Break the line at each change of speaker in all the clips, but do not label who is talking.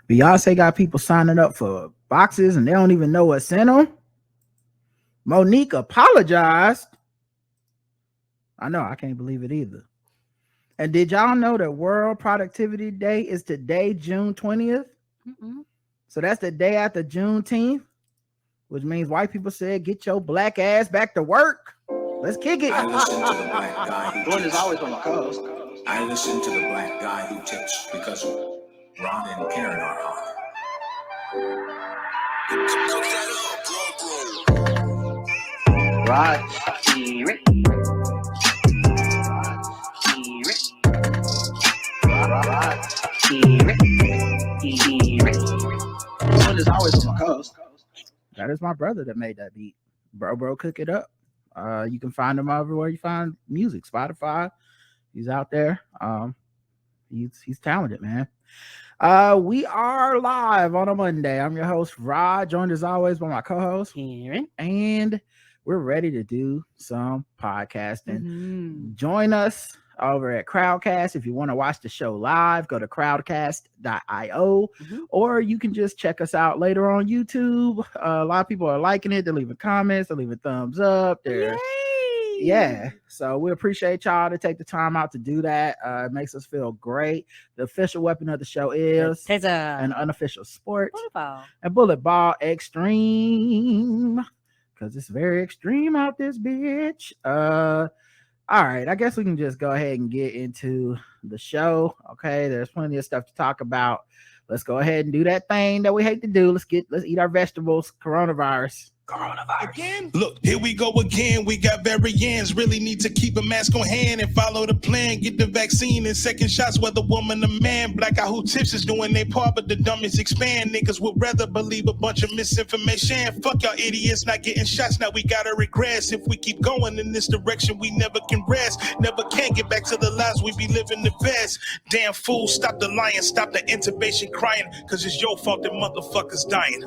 Beyonce got people signing up for boxes and they don't even know what's in them. Monique apologized. I know, I can't believe it either. And did y'all know that World Productivity Day is today, June 20th? So that's the day after Juneteenth, which means white people said, get your black ass back to work. Let's kick it.
I listen to the black guy who
Jordan is
tips.
always on the coast.
I listen to the black guy who tips because Ron and Karen are hot.
Right. Jordan is always on the coast.
That is my brother that made that beat. Bro, cook it up. You can find him everywhere you find music. Spotify. He's out there. He's talented, man. We are live on a Monday. I'm your host, Rod, joined as always by my co-host,
Karen.
And we're ready to do some podcasting. Join us over at Crowdcast. If you want to watch the show live, go to crowdcast.io, or you can just check us out later on YouTube. A lot of people are liking it. They're leaving comments. They're leaving thumbs up. Yeah, so we appreciate y'all to take the time out to do that. It makes us feel great. The official weapon of the show is an unofficial sport, and bullet ball extreme, because it's very extreme out this bitch. All right, I guess we can just go ahead and get into the show. Okay, there's plenty of stuff to talk about. Let's go ahead and do that thing that we hate to do. Let's eat our vegetables. Coronavirus.
Again? Look, here we go again. We got variants. Really need to keep a mask on hand and follow the plan. Get the vaccine and second shots, whether woman or man. Black out who tips is doing their part, but the dumbest expand. Niggas would rather believe a bunch of misinformation. Fuck y'all idiots not getting shots. Now we gotta regress. If we keep going in this direction, we never can rest. Never can get back to the lives we be living the best. Damn fool, stop the lying, stop the intubation crying, cause it's your fault that motherfuckers dying.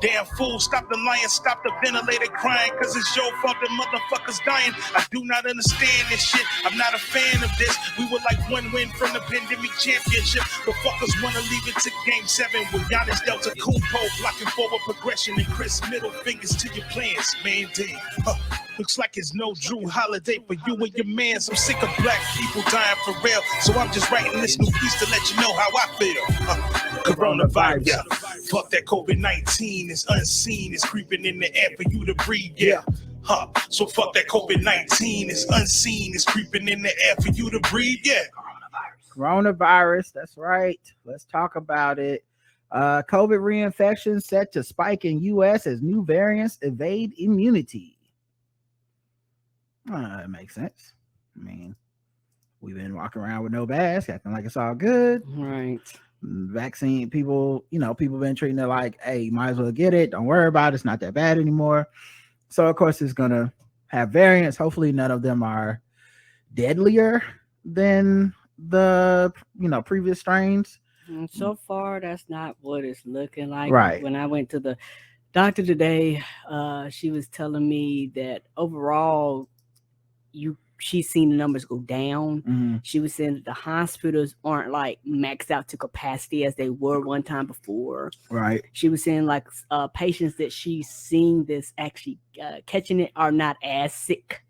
Damn fool, stop the lying, stop the ventilator crying, cause it's your fault that motherfuckers dying. I do not understand this shit. I'm not a fan of this. We were like one win from the pandemic championship. The fuckers wanna leave it to game 7 with Giannis Delta Kumpo blocking forward progression and Chris middle fingers to your plans. Man, damn. Looks like it's no Drew holiday for you and your mans. I'm sick of black people dying for real, so I'm just writing this new piece to let you know how I feel. Coronavirus, yeah. Fuck that COVID-19. It's unseen. It's creeping in the air for you to breathe, yeah. So fuck that COVID-19. It's unseen. It's creeping in the air for you to breathe, yeah.
Coronavirus, that's right. Let's talk about it. COVID reinfections set to spike in U.S. as new variants evade immunity. It makes sense. I mean, we've been walking around with no mask, acting like it's all good.
Right.
Vaccine people, people been treating it like, hey, you might as well get it. Don't worry about it. It's not that bad anymore. So, of course, it's going to have variants. Hopefully, none of them are deadlier than the, previous strains.
And so far, that's not what it's looking like.
Right.
When I went to the doctor today, she was telling me that overall, she's seen the numbers go down. She was saying that the hospitals aren't like maxed out to capacity as they were one time before.
Right.
She was saying like patients that she's seen this actually catching it are not as sick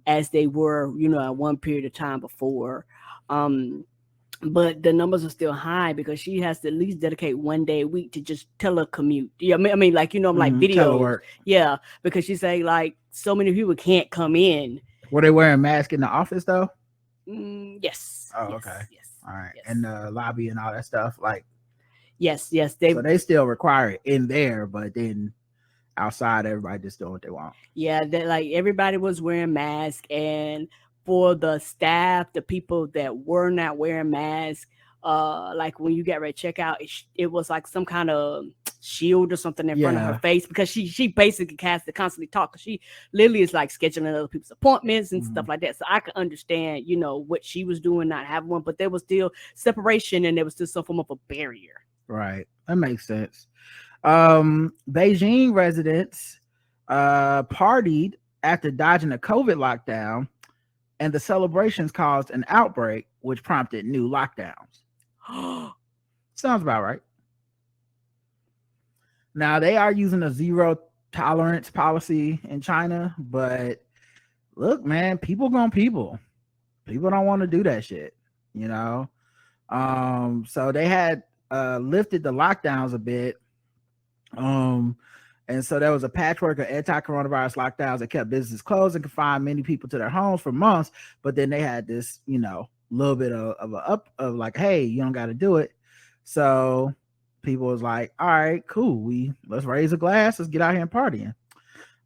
as they were, at one period of time before. But the numbers are still high because she has to at least dedicate one day a week to just telecommute. Yeah, I mean, like, like video.
Telework.
Yeah, because she say like so many people can't come in.
Were they wearing masks in the office though?
Yes.
Oh,
yes,
okay.
Yes.
All right.
Yes.
And the lobby and all that stuff, like.
Yes. So
they still require it in there, but then outside, everybody just doing what they want.
Yeah, like everybody was wearing masks, and for the staff, the people that were not wearing masks, like when you get ready to check out, it was like some kind of shield or something in front of her face, because she basically has to constantly talk, because she literally is like scheduling other people's appointments and stuff like that. So I can understand, what she was doing, not having one, but there was still separation and there was still some form of a barrier.
Right. That makes sense. Beijing residents partied after dodging a COVID lockdown, and the celebrations caused an outbreak, which prompted new lockdowns. Sounds about right. Now they are using a zero tolerance policy in China, but look, man, people don't want to do that shit, you know. So they had lifted the lockdowns a bit. And so there was a patchwork of anti-coronavirus lockdowns that kept businesses closed and confined many people to their homes for months. But then they had this, you know, little bit of a up of like, hey, you don't got to do it. So people was like, all right, cool. Let's raise a glass. Let's get out here and partying.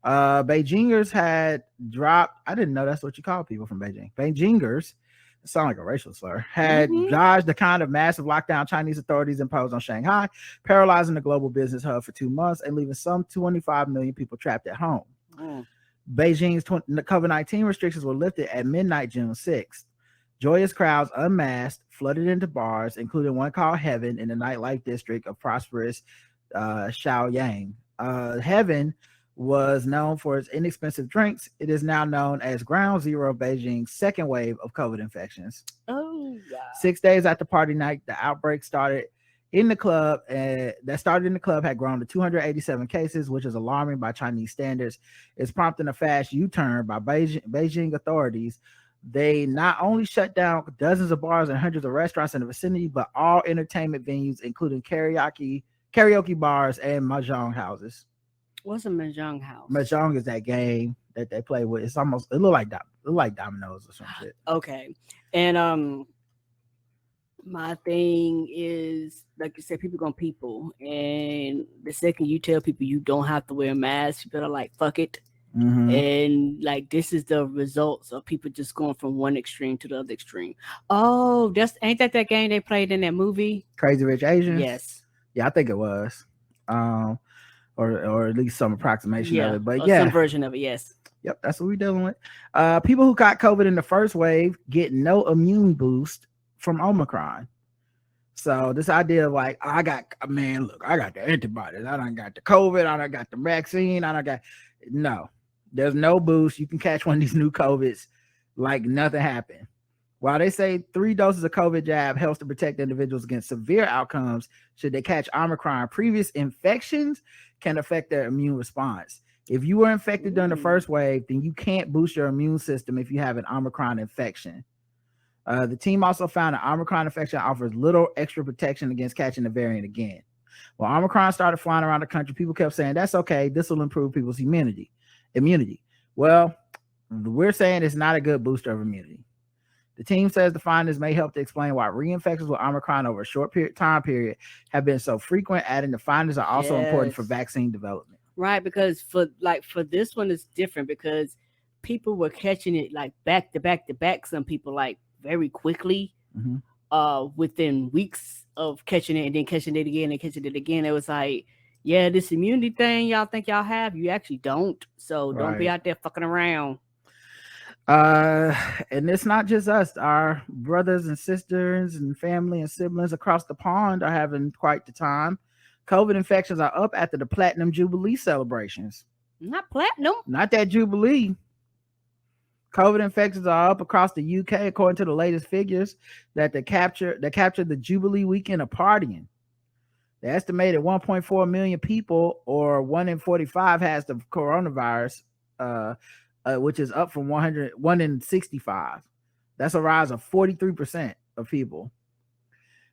Beijingers had dropped. I didn't know that's what you call people from Beijing. Beijingers, it sounds like a racial slur, had dodged the kind of massive lockdown Chinese authorities imposed on Shanghai, paralyzing the global business hub for 2 months and leaving some 25 million people trapped at home. Beijing's COVID-19 restrictions were lifted at midnight June 6th. Joyous crowds unmasked, flooded into bars, including one called Heaven in the nightlife district of prosperous Shaoyang. Heaven was known for its inexpensive drinks. It is now known as Ground Zero of Beijing's second wave of COVID infections.
Oh, God.
6 days after party night, the outbreak started in the club. Had grown to 287 cases, which is alarming by Chinese standards. It's prompting a fast U-turn by Beijing authorities. They not only shut down dozens of bars and hundreds of restaurants in the vicinity, but all entertainment venues, including karaoke bars and mahjong houses.
What's a mahjong house?
Mahjong is that game that they play with. It look like dominoes or some shit.
Okay. And my thing is, like you said, people gonna people. And the second you tell people you don't have to wear a mask, people are like, fuck it. And like, this is the results of people just going from one extreme to the other extreme. Oh, ain't that game they played in that movie?
Crazy Rich Asians?
Yes.
Yeah, I think it was. Or at least some approximation of it. But
some version of it, yes.
Yep, that's what we're dealing with. People who got COVID in the first wave get no immune boost from Omicron. So this idea of like, I got the antibodies. I done got the COVID. I done got the vaccine. No. There's no boost. You can catch one of these new COVIDs like nothing happened. While they say 3 doses of COVID jab helps to protect individuals against severe outcomes should they catch Omicron, previous infections can affect their immune response. If you were infected during the first wave, then you can't boost your immune system if you have an Omicron infection. The team also found an Omicron infection offers little extra protection against catching the variant again. When Omicron started flying around the country, people kept saying, that's okay, this will improve people's immunity. Well, we're saying it's not a good booster of immunity. The team says the findings may help to explain why reinfections with Omicron over a short time period have been so frequent, adding the findings are also important for vaccine development.
Right, because for this one, it's different because people were catching it like back to back to back. Some people like very quickly, within weeks of catching it and then catching it again and catching it again. It was like, yeah, this immunity thing y'all think y'all have, you actually don't. So don't be out there fucking around.
And it's not just us. Our brothers and sisters and family and siblings across the pond are having quite the time. COVID infections are up after the Platinum Jubilee celebrations.
Not platinum.
Not that Jubilee. COVID infections are up across the UK, according to the latest figures that captured the Jubilee weekend of partying. They estimated 1.4 million people, or 1 in 45, has the coronavirus, which is up from 1 in 65. That's a rise of 43% of people.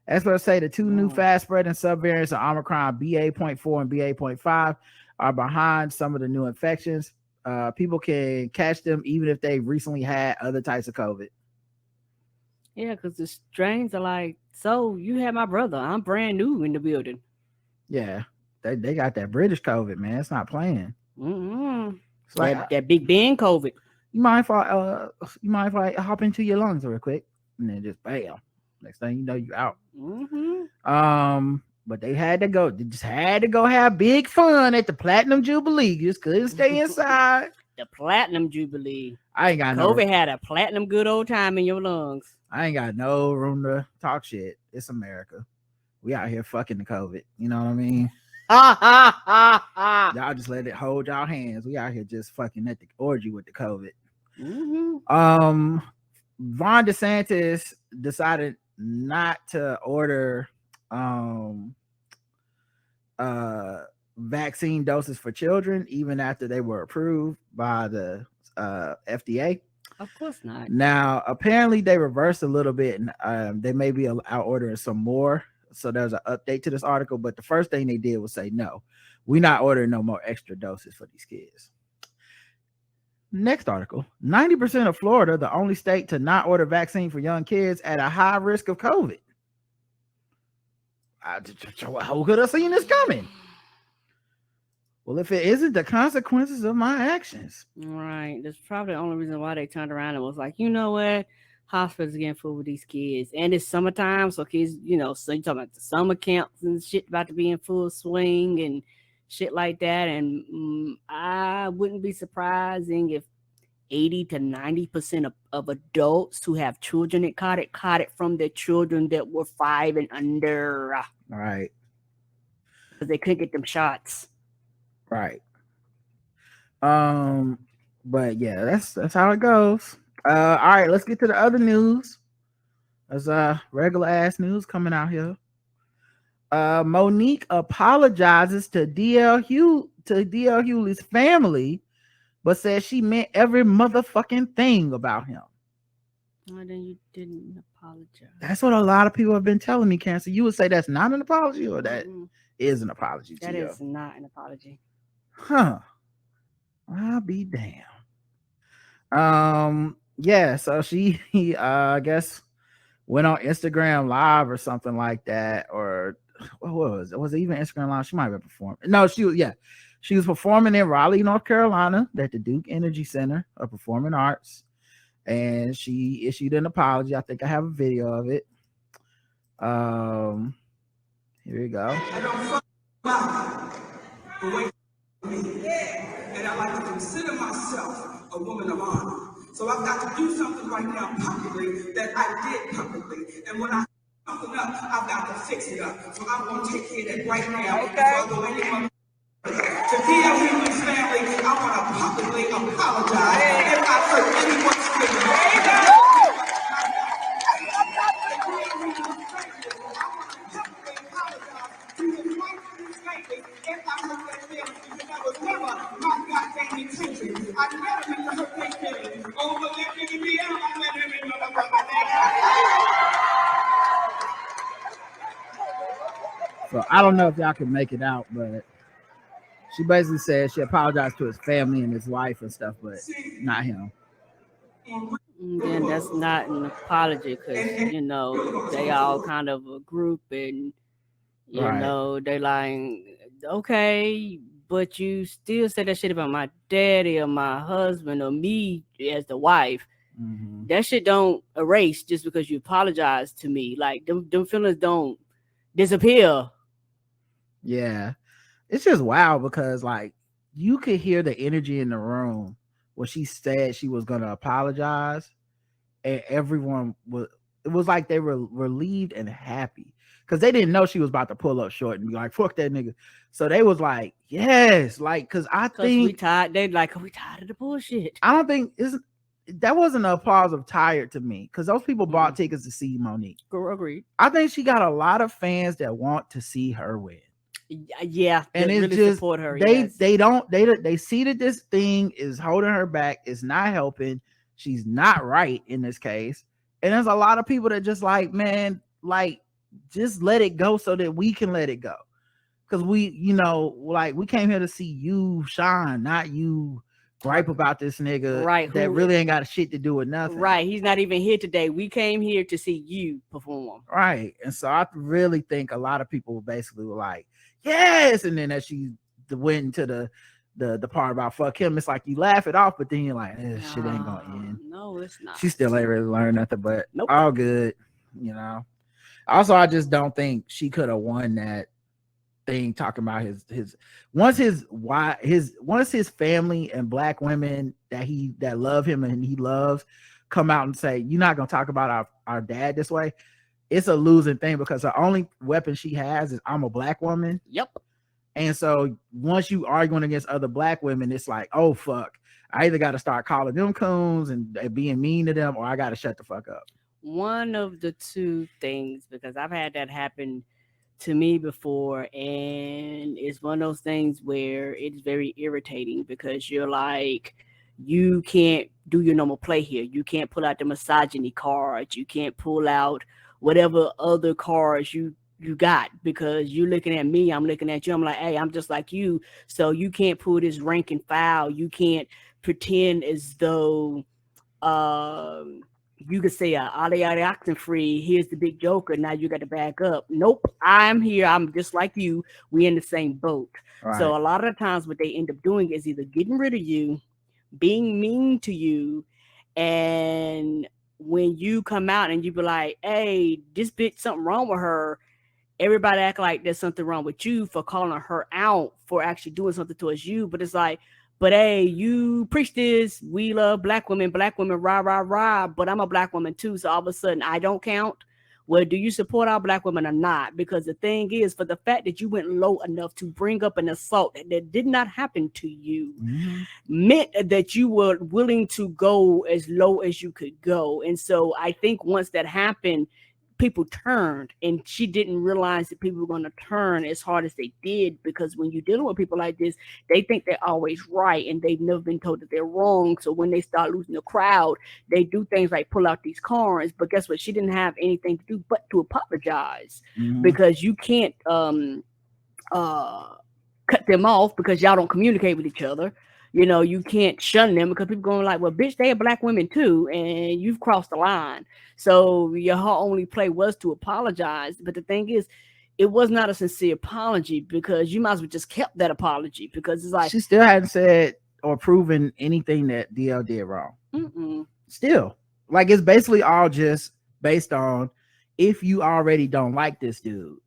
Experts say the two new fast-spreading subvariants of Omicron, BA.4 and BA.5, are behind some of the new infections. People can catch them even if they recently had other types of COVID.
Yeah, because the strains are like, so you had my brother. I'm brand new in the building.
Yeah, they got that British COVID, man. It's not playing.
It's like that Big Ben COVID.
You mind if I hop into your lungs real quick and then just bam? Next thing you know, you're out. But they just had to go have big fun at the Platinum Jubilee. Just couldn't stay inside.
The Platinum Jubilee.
I ain't got
COVID had a platinum good old time in your lungs.
I ain't got no room to talk shit. It's America. We out here fucking the COVID. You know what I mean? Y'all just let it hold y'all hands. We out here just fucking at the orgy with the COVID. Ron DeSantis decided not to order vaccine doses for children, even after they were approved by the FDA.
Of course not.
Now, apparently, they reversed a little bit, and they may be out ordering some more. So there's an update to this article. But the first thing they did was say, no, we're not ordering no more extra doses for these kids. Next article: 90% of Florida, the only state to not order vaccine for young kids at a high risk of COVID. Who could have seen this coming? Well, if it isn't the consequences of my actions.
Right. That's probably the only reason why they turned around and was like, you know what? Hospitals getting full with these kids. And it's summertime, so kids, so you're talking about the summer camps and shit about to be in full swing and shit like that. And I wouldn't be surprising if 80 to 90% of adults who have children that caught it from their children that were 5 and under.
Right.
Because they couldn't get them shots.
Right. But yeah, that's how it goes. All right, let's get to the other news. There's regular ass news coming out here. Monique apologizes to DL Hughley's family, but says she meant every motherfucking thing about him.
Well, then you didn't apologize.
That's what a lot of people have been telling me, Cancer. You would say that's not an apology, or that is an apology to you?
That is not an apology.
Huh. I'll be damned. Yeah, so she I guess went on Instagram Live or something like that, or what was it? Was it even Instagram Live? She might have been performing. No, she was performing in Raleigh, North Carolina, at the Duke Energy Center of Performing Arts, and she issued an apology. I think I have a video of it. Here we go.
I don't fuck about and I like to consider myself a woman of honor. So I've got to do something right now publicly that I did publicly. And when I something up, I've got to fix it up. So I'm going to take care of that right now. Okay. To DL Hughley's family, I want to publicly apologize if I hurt anyone's feelings.
So I don't know if y'all can make it out, but she basically said she apologized to his family and his wife and stuff, but not him.
Then that's not an apology, because they all kind of a group, and they like, okay, but you still said that shit about my daddy or my husband or me as the wife.
Mm-hmm.
That shit don't erase just because you apologize to me. Like them feelings don't disappear.
Yeah, it's just wild because like you could hear the energy in the room when she said she was gonna apologize, and everyone it was like they were relieved and happy because they didn't know she was about to pull up short and be like, fuck that nigga. So they was like, yes, like, because I think
we tired. They like, we tired of the bullshit.
I don't think that wasn't an applause of tired to me, because those people bought tickets to see Monique.
Agreed.
I think she got a lot of fans that want to see her win.
Yeah,
and it's
really
just
support her.
They see that this thing is holding her back. It's not helping. She's not right in this case. And there's a lot of people that just like, man, like, just let it go so that we can let it go. Because we came here to see you shine, not you gripe about this nigga,
right?
That really ain't got shit to do with nothing.
Right. He's not even here today. We came here to see you perform.
Right. And so I really think a lot of people basically were like, yes. And then as she went into the part about fuck him, it's like you laugh it off, but then you're like, shit ain't gonna end.
No, it's not.
She still ain't really learned nothing, but all good, Also, I just don't think she could have won that thing talking about his once his family and black women that love him and he loves come out and say, you're not gonna talk about our dad this way. It's a losing thing, because the only weapon she has is, I'm a black woman.
Yep.
And so once you arguing against other black women, it's like, oh fuck, I either got to start calling them coons and being mean to them, or I got to shut the fuck up.
One of the two things, because I've had that happen to me before, and it's one of those things where it's very irritating because you're like, you can't do your normal play here. You can't pull out the misogyny cards. You can't pull out whatever other cards you got, because you're looking at me, I'm looking at you. I'm like, hey, I'm just like you. So you can't pull this rank and file. You can't pretend as though you could say Ali oxen free, here's the big joker, now you got to back up. Nope, I'm here, I'm just like you, we in the same boat. Right. So a lot of the times what they end up doing is either getting rid of you, being mean to you, and when you come out and you be like, hey, this bitch, something wrong with her, everybody act like there's something wrong with you for calling her out for actually doing something towards you. But it's like, but hey, you preach this, we love black women, rah, rah, rah, but I'm a black woman too, so all of a sudden I don't count. Well, do you support our black women or not? Because the thing is, for the fact that you went low enough to bring up an assault that did not happen to you, meant that you were willing to go as low as you could go. And so I think once that happened, people turned, and she didn't realize that people were going to turn as hard as they did, because when you're dealing with people like this, they think they're always right and they've never been told that they're wrong. So when they start losing the crowd, they do things like pull out these cards. But guess what? She didn't have anything to do but to apologize, because you can't cut them off because y'all don't communicate with each other. You know, you can't shun them because people going like, well, bitch, they are black women too, and you've crossed the line. So your only play was to apologize. But the thing is, it was not a sincere apology, because you might as well just kept that apology, because it's like,
she still hadn't said or proven anything that DL did wrong. Still, like, it's basically all just based on, if you already don't like this dude,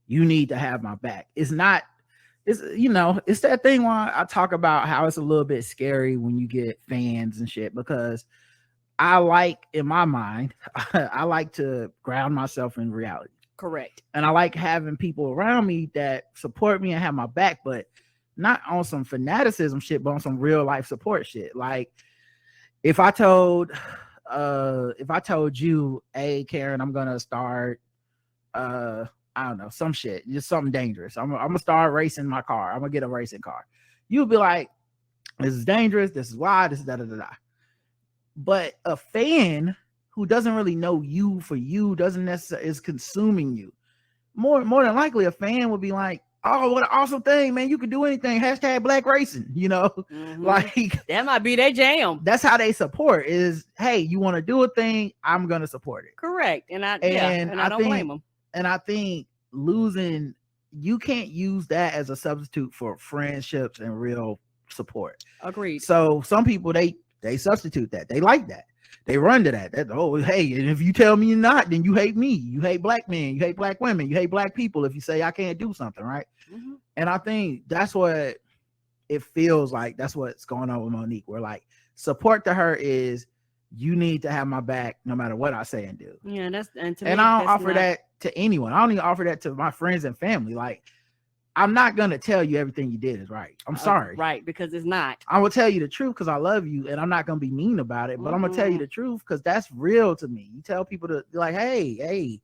you need to have my back. It's not. It's, you know, it's that thing where I talk about how it's a little bit scary when you get fans and shit, because I like, in my mind, I like to ground myself in reality.
Correct.
And I like having people around me that support me and have my back, but not on some fanaticism shit, but on some real life support shit. Like, if I told you, hey, Karen, I'm going to start, I don't know, some shit, just something dangerous. I'm gonna start racing my car. I'm gonna get a racing car. You'll be like, this is dangerous. This is why. This is da da da da. But a fan who doesn't really know you for you, doesn't necessarily is consuming you. More than likely, a fan would be like, oh, what an awesome thing, man! You can do anything. #, black racing. You know, like
that might be their jam.
That's how they support. Is, hey, you want to do a thing? I'm gonna support it.
Correct. And I don't blame them.
And I think losing, you can't use that as a substitute for friendships and real support.
Agreed.
So some people, they substitute that. They like that. They run to that. Oh, hey, and if you tell me you're not, then you hate me. You hate black men. You hate black women. You hate black people if you say I can't do something, right? And I think that's what it feels like. That's what's going on with Monique. We're like, support to her is, you need to have my back no matter what I say and do.
Yeah, and
I don't offer that to anyone. I don't even offer that to my friends and family. Like, I'm not gonna tell you everything you did is right. I'm sorry.
Right, because it's not.
I will tell you the truth because I love you, and I'm not gonna be mean about it. But I'm gonna tell you the truth because that's real to me. You tell people to be like, hey,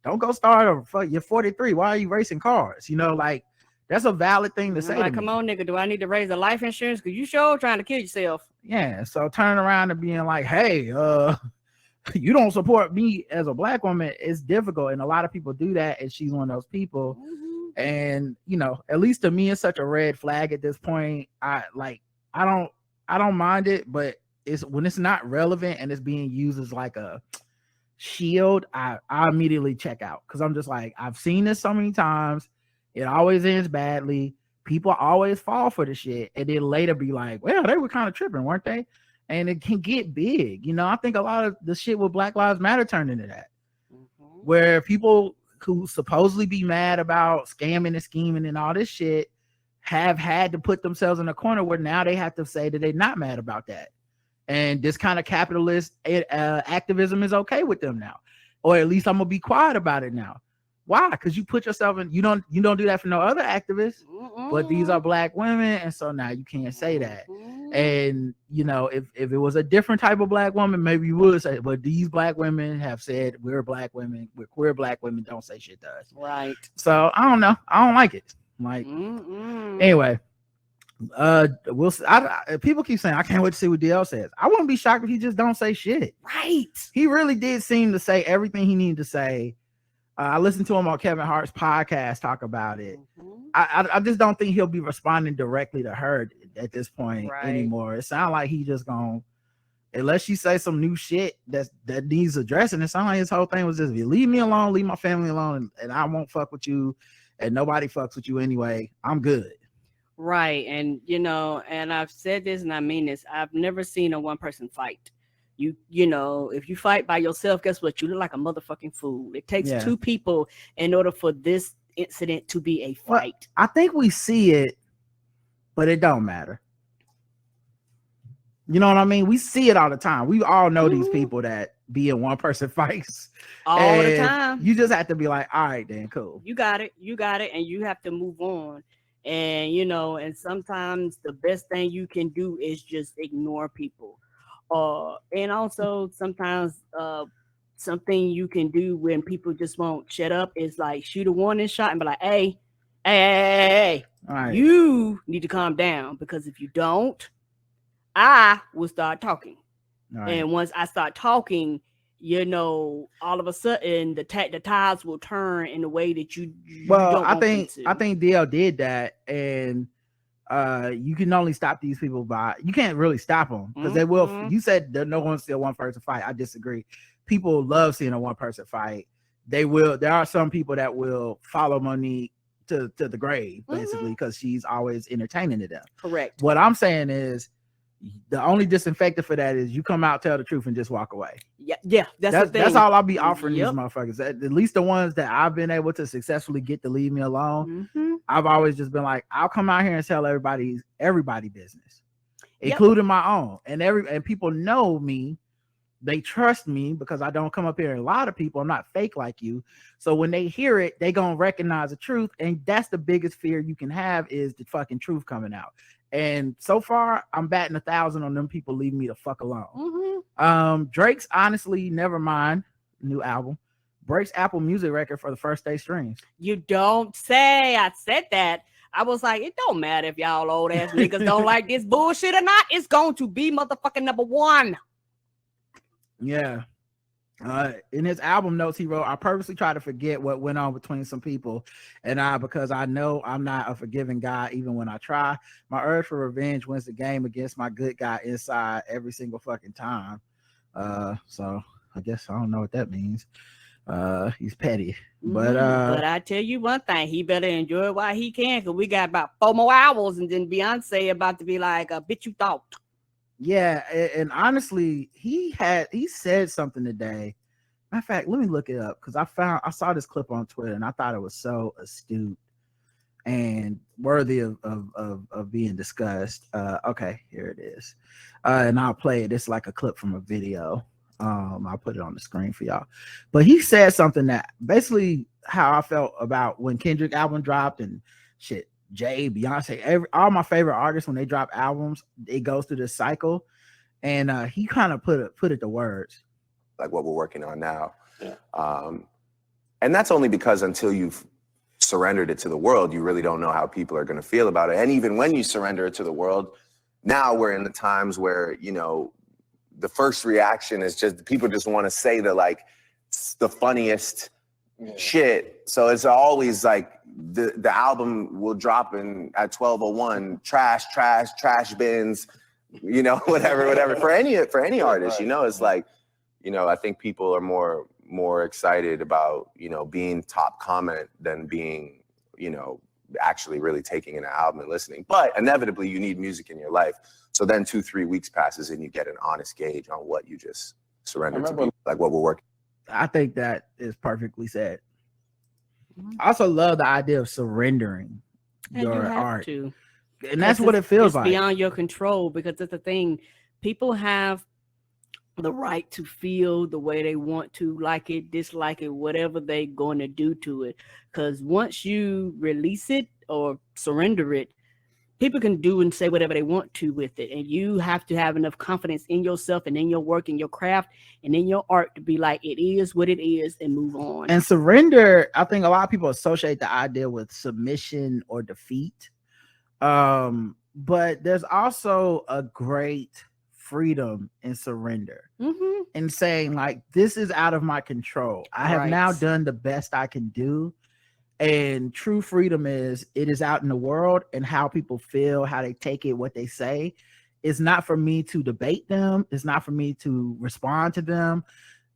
don't go start you're 43. Why are you racing cars? You know, like, that's a valid thing to say.
Like, come on, nigga, do I need to raise the life insurance? Because you sure trying to kill yourself.
Yeah, so turning around and being like, hey, you don't support me as a black woman, it's difficult. And a lot of people do that, and she's one of those people. And, you know, at least to me, it's such a red flag at this point. I don't mind it, but it's when it's not relevant and it's being used as like a shield, I immediately check out, because I'm just like, I've seen this so many times. It always ends badly. People always fall for the shit, and then later be like, well, they were kind of tripping, weren't they? And it can get big. You know, I think a lot of the shit with Black Lives Matter turned into that, where people who supposedly be mad about scamming and scheming and all this shit have had to put themselves in a corner where now they have to say that they're not mad about that. And this kind of capitalist activism is okay with them now, or at least I'm gonna be quiet about it now. Why? Because you put yourself in, you don't do that for no other activists, but these are black women, and so now you can't say that. And you know, if it was a different type of black woman, maybe you would say, but these black women have said we're black women, we're queer black women, don't say shit to us.
Right.
So I don't know. I don't like it. Like anyway. We'll people keep saying I can't wait to see what DL says. I wouldn't be shocked if he just don't say shit.
Right.
He really did seem to say everything he needed to say. I listened to him on Kevin Hart's podcast talk about it. I just don't think he'll be responding directly to her at this point anymore. It sounds like he just gonna, unless she say some new shit that needs addressing. It sounds like his whole thing was just, leave me alone, leave my family alone, and I won't fuck with you, and nobody fucks with you anyway. I'm good.
Right. And you know, and I've said this and I mean this, I've never seen a one person fight. You know, if you fight by yourself, guess what? You look like a motherfucking fool. It takes two people in order for this incident to be a fight.
Well, I think we see it, but it don't matter. You know what I mean? We see it all the time. We all know these people that be in one person fights
all the time.
You just have to be like, all right, then cool.
You got it, and you have to move on. And you know, and sometimes the best thing you can do is just ignore people. And also sometimes something you can do when people just won't shut up is like shoot a warning shot and be like, hey,
right.
You need to calm down, because if you don't, I will start talking. Right. And once I start talking, you know, all of a sudden the tides will turn in a way that you don't
I think DL did that, and you can only stop these people by, you can't really stop them because they will. You said that no one's still one person fight. I disagree. People love seeing a one person fight. They will. There are some people that will follow Monique to the grave, basically, because she's always entertaining to them.
Correct.
What I'm saying is, the only disinfectant for that is you come out, tell the truth, and just walk away.
Yeah. That's
all I'll be offering these motherfuckers. At least the ones that I've been able to successfully get to leave me alone. I've always just been like, I'll come out here and tell everybody business, including my own. And people know me. They trust me because I don't come up here and lie to people. I'm not fake like you. So when they hear it, they gonna recognize the truth. And that's the biggest fear you can have, is the fucking truth coming out. And so far, I'm batting 1,000 on them people leaving me the fuck alone. Drake's honestly, never mind, new album breaks Apple Music record for the first day streams.
You don't say. I said that. I was like, it don't matter if y'all old ass niggas don't like this bullshit or not. It's going to be motherfucking number one.
Yeah. In his album notes, he wrote, I purposely try to forget what went on between some people and I, because I know I'm not a forgiving guy even when I try. My urge for revenge wins the game against my good guy inside every single fucking time. So I guess I don't know what that means. He's petty. But
I tell you one thing, he better enjoy it while he can, because we got about 4 more hours and then Beyonce about to be like, a bitch you thought.
Yeah, and honestly, he said something today. Matter of fact, let me look it up, because I saw this clip on Twitter and I thought it was so astute and worthy of being discussed. Okay, here it is. And I'll play it. It's like a clip from a video. I'll put it on the screen for y'all. But he said something that basically how I felt about when Kendrick album dropped and shit. Jay, Beyonce, all my favorite artists, when they drop albums, it goes through this cycle, and he kind of put it to words,
like what we're working on now. And that's only because until you've surrendered it to the world, you really don't know how people are going to feel about it. And even when you surrender it to the world, now we're in the times where, you know, the first reaction is just people just want to say the funniest shit. So it's always like the album will drop at 12:01, trash bins, you know, whatever for any artist, you know. It's like, you know, I think people are more excited about, you know, being top comment than being, you know, actually really taking in an album and listening. But inevitably you need music in your life. So then 2-3 weeks passes and you get an honest gauge on what you just surrendered to be, like what we're working.
I think that is perfectly said. I also love the idea of surrendering your art. And that's what it feels like.
Beyond your control, because that's the thing. People have the right to feel the way they want to, like it, dislike it, whatever they're going to do to it. Because once you release it or surrender it, people can do and say whatever they want to with it, and you have to have enough confidence in yourself and in your work and your craft and in your art to be like, it is what it is, and move on.
And surrender, I think a lot of people associate the idea with submission or defeat, but there's also a great freedom in surrender, and saying like, this is out of my control. I have now done the best I can do. And true freedom is, it is out in the world, and how people feel, how they take it, what they say. It's not for me to debate them. It's not for me to respond to them.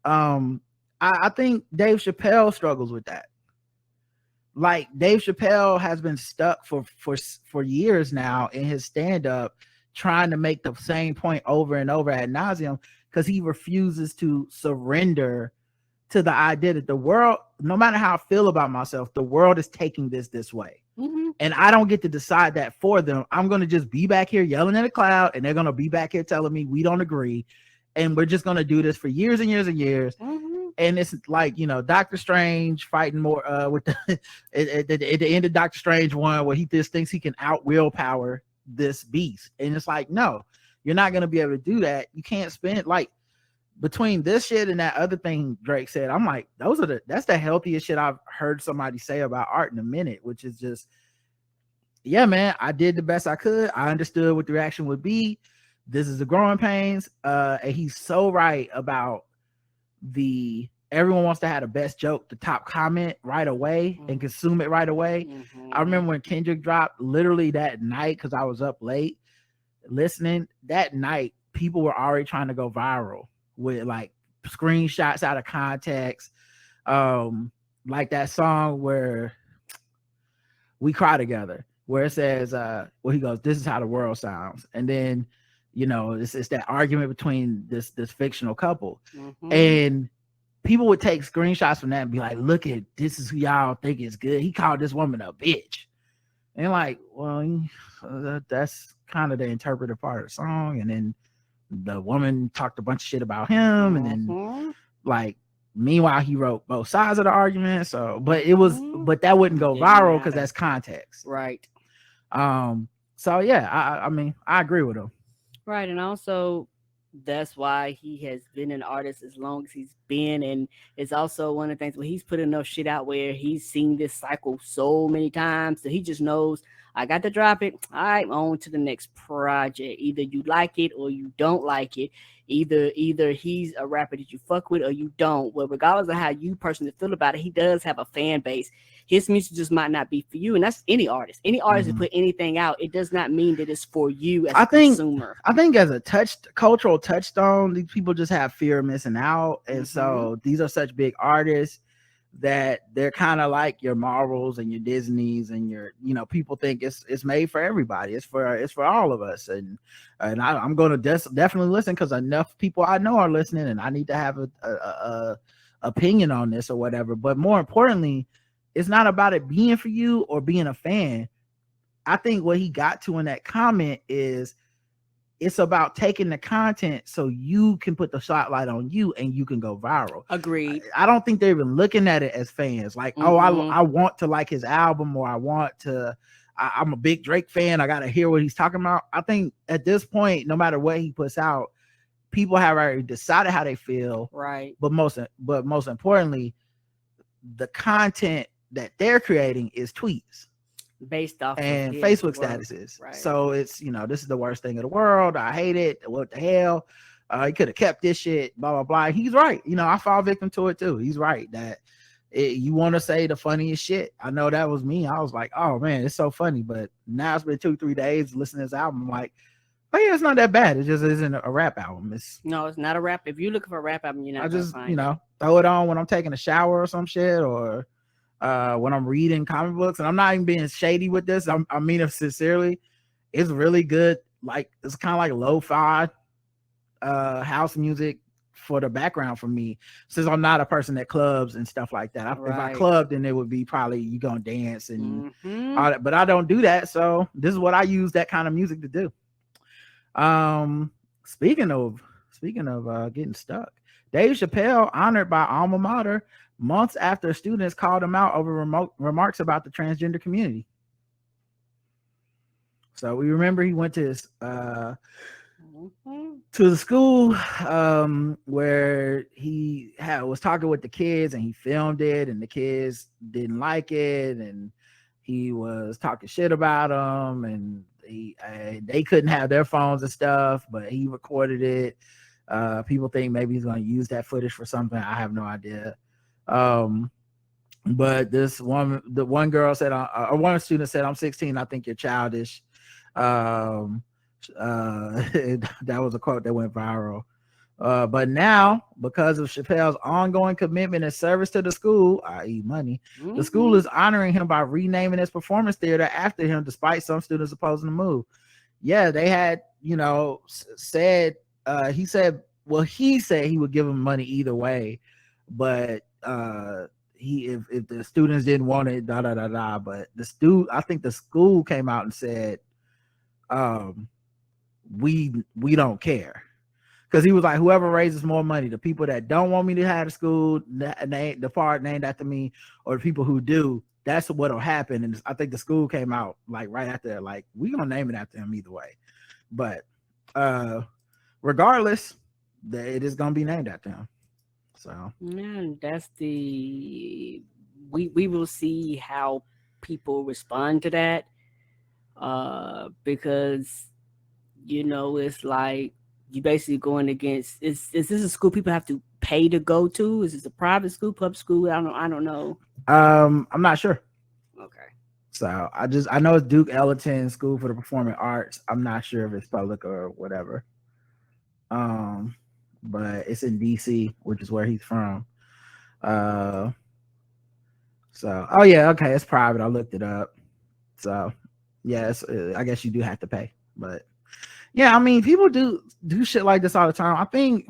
I think Dave Chappelle struggles with that. Like, Dave Chappelle has been stuck for years now in his stand-up, trying to make the same point over and over ad nauseum, because he refuses to surrender to the idea that the world, no matter how I feel about myself, the world is taking this way. And I don't get to decide that for them. I'm going to just be back here yelling at a cloud, and they're going to be back here telling me we don't agree. And we're just going to do this for years and years and years. And it's like, Doctor Strange fighting more with the at the end of Doctor Strange 1, where he just thinks he can out willpower this beast. And it's like, no, you're not going to be able to do that. You can't spend, like, between this shit and that other thing Drake said, I'm like, that's the healthiest shit I've heard somebody say about art in a minute, which is just, yeah, man, I did the best I could. I understood what the reaction would be. This is the growing pains. And he's so right about everyone wants to have the best joke, the top comment right away, and consume it right away. I remember when Kendrick dropped, literally that night, because I was up late listening, that night, people were already trying to go viral with like screenshots out of context, like that song where We Cry Together, where it says, he goes, "This is how the world sounds," and then it's that argument between this fictional couple, and people would take screenshots from that and be like, "Look at this, is who y'all think is good. He called this woman a bitch," and like, well, that's kind of the interpretive part of the song, and then the woman talked a bunch of shit about him, and then like, meanwhile he wrote both sides of the argument. So, but that wouldn't go viral because that's context,
right?
So yeah, I mean, I agree with him,
right? And also, that's why he has been an artist as long as he's been, and it's also one of the things where he's put enough shit out where he's seen this cycle so many times that he just knows, I got to drop it. All right, on to the next project. Either you like it or you don't like it. Either he's a rapper that you fuck with or you don't. Well, regardless of how you personally feel about it, he does have a fan base. His music just might not be for you, and that's any artist. Any artist that put anything out, it does not mean that it's for you as a consumer.
I think as a cultural touchstone, these people just have fear of missing out, and so these are such big artists that they're kind of like your Marvels and your Disneys and your, people think it's made for everybody. It's for all of us. And I'm going to definitely listen, because enough people I know are listening, and I need to have a opinion on this or whatever. But more importantly, it's not about it being for you or being a fan. I think what he got to in that comment is, it's about taking the content so you can put the spotlight on you and you can go viral.
Agreed.
I don't think they're even looking at it as fans. Like, I want to like his album, or I'm a big Drake fan, I got to hear what he's talking about. I think at this point, no matter what he puts out, people have already decided how they feel.
Right.
But most importantly, the content that they're creating is tweets
based off
and Facebook statuses. Right. So it's, this is the worst thing in the world. I hate it. What the hell? He could have kept this shit, blah, blah, blah. He's right. I fall victim to it too. He's right that you want to say the funniest shit. I know that was me. I was like, oh man, it's so funny. But now it's been 2-3 days listening to this album. I'm like, oh yeah, it's not that bad. It just isn't a rap album.
No, it's not a rap. If you're looking for a rap album, you're not. I
just, throw it on when I'm taking a shower or some shit, or when I'm reading comic books. And I'm not even being shady with this. I mean it sincerely. It's really good. Like, it's kind of like lo-fi house music for the background for me, since I'm not a person that clubs and stuff like that. If I clubbed, then it would be probably you gonna dance and all that, but I don't do that. So this is what I use that kind of music to do. Speaking of getting stuck, Dave Chappelle honored by alma mater months after students called him out over remarks about the transgender community. So we remember he went to his to the school where he was talking with the kids, and he filmed it, and the kids didn't like it, and he was talking shit about them, and they couldn't have their phones and stuff, but he recorded it. People think maybe he's going to use that footage for something. I have no idea. But the one girl said, or one student said, "I'm 16. I think you're childish." That was a quote that went viral. But now, because of Chappelle's ongoing commitment and service to the school, i.e. money, the school is honoring him by renaming its performance theater after him, despite some students opposing the move. Yeah, they had, said, he said he would give him money either way, but if the students didn't want it, but I think the school came out and said, we don't care, because he was like, whoever raises more money, the people that don't want me to have the school, the part named after me, or the people who do, that's what'll happen. And I think the school came out like right after, like, we gonna name it after him either way. But regardless, it is gonna be named after him. So
that's we will see how people respond to that, because it's like you basically going against, is this a school people have to pay to go to? Is this a private school, public school? I don't know.
I'm not sure.
Okay.
So I know it's Duke Ellington School for the Performing Arts. I'm not sure if it's public or whatever. But it's in DC, which is where he's from. So, oh yeah, okay, it's private. I looked it up. So, yes, I guess you do have to pay. But yeah, I mean, people do shit like this all the time. I think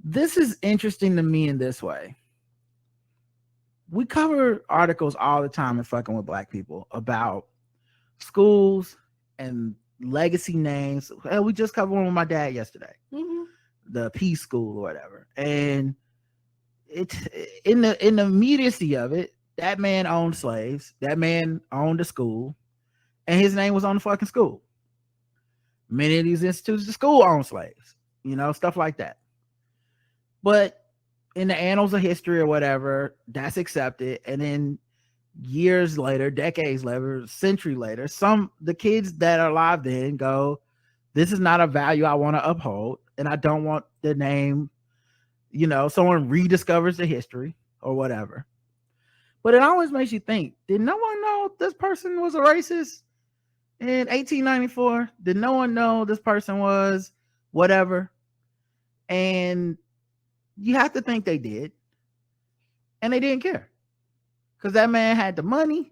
this is interesting to me in this way. We cover articles all the time and fucking with Black people about schools and legacy names. Hell, we just covered one with my dad yesterday. The Peace School or whatever. And it's in the immediacy of it, that man owned slaves, that man owned a school, and his name was on the fucking school. Many of these institutes, the school owned slaves, stuff like that. But in the annals of history or whatever, that's accepted. And then years later, decades later, century later, the kids that are alive then go, this is not a value I want to uphold, and I don't want the name, someone rediscovers the history or whatever. But it always makes you think, did no one know this person was a racist in 1894? Did no one know this person was whatever? And you have to think they did. And they didn't care. Because that man had the money,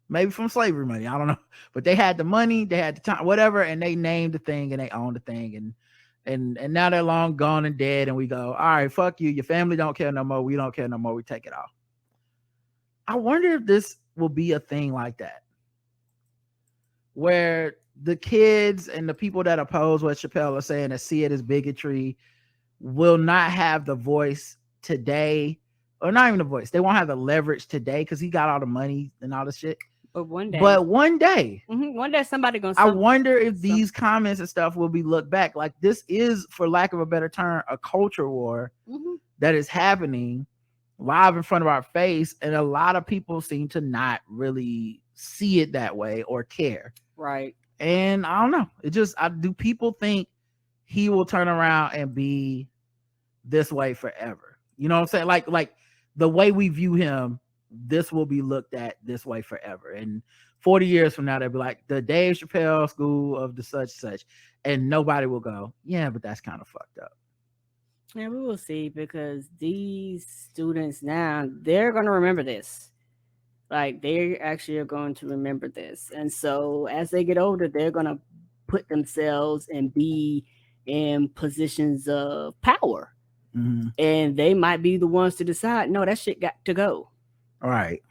maybe from slavery money, I don't know. But they had the money, they had the time, whatever, and they named the thing and they owned the thing. And now they're long gone and dead, and we go, all right, fuck you. Your family don't care no more. We don't care no more. We take it off. I wonder if this will be a thing like that, where the kids and the people that oppose what Chappelle is saying, that see it as bigotry, will not have the voice today, or not even the voice. They won't have the leverage today because he got all the money and all the shit.
But one day,
one day
somebody gonna.
I wonder if these comments and stuff will be looked back. Like, this is, for lack of a better term, a culture war that is happening live in front of our face, and a lot of people seem to not really see it that way or care.
Right.
And I don't know. Do people think he will turn around and be this way forever? You know what I'm saying? Like the way we view him, this will be looked at this way forever. And 40 years from now, they'll be like, the Dave Chappelle School of the such, and nobody will go, yeah, but that's kind of fucked up.
Yeah, we will see, because these students now, they're going to remember this. Like, they actually are going to remember this. And so as they get older, they're going to put themselves and be in positions of power. And they might be the ones to decide, no, that shit got to go.
All right.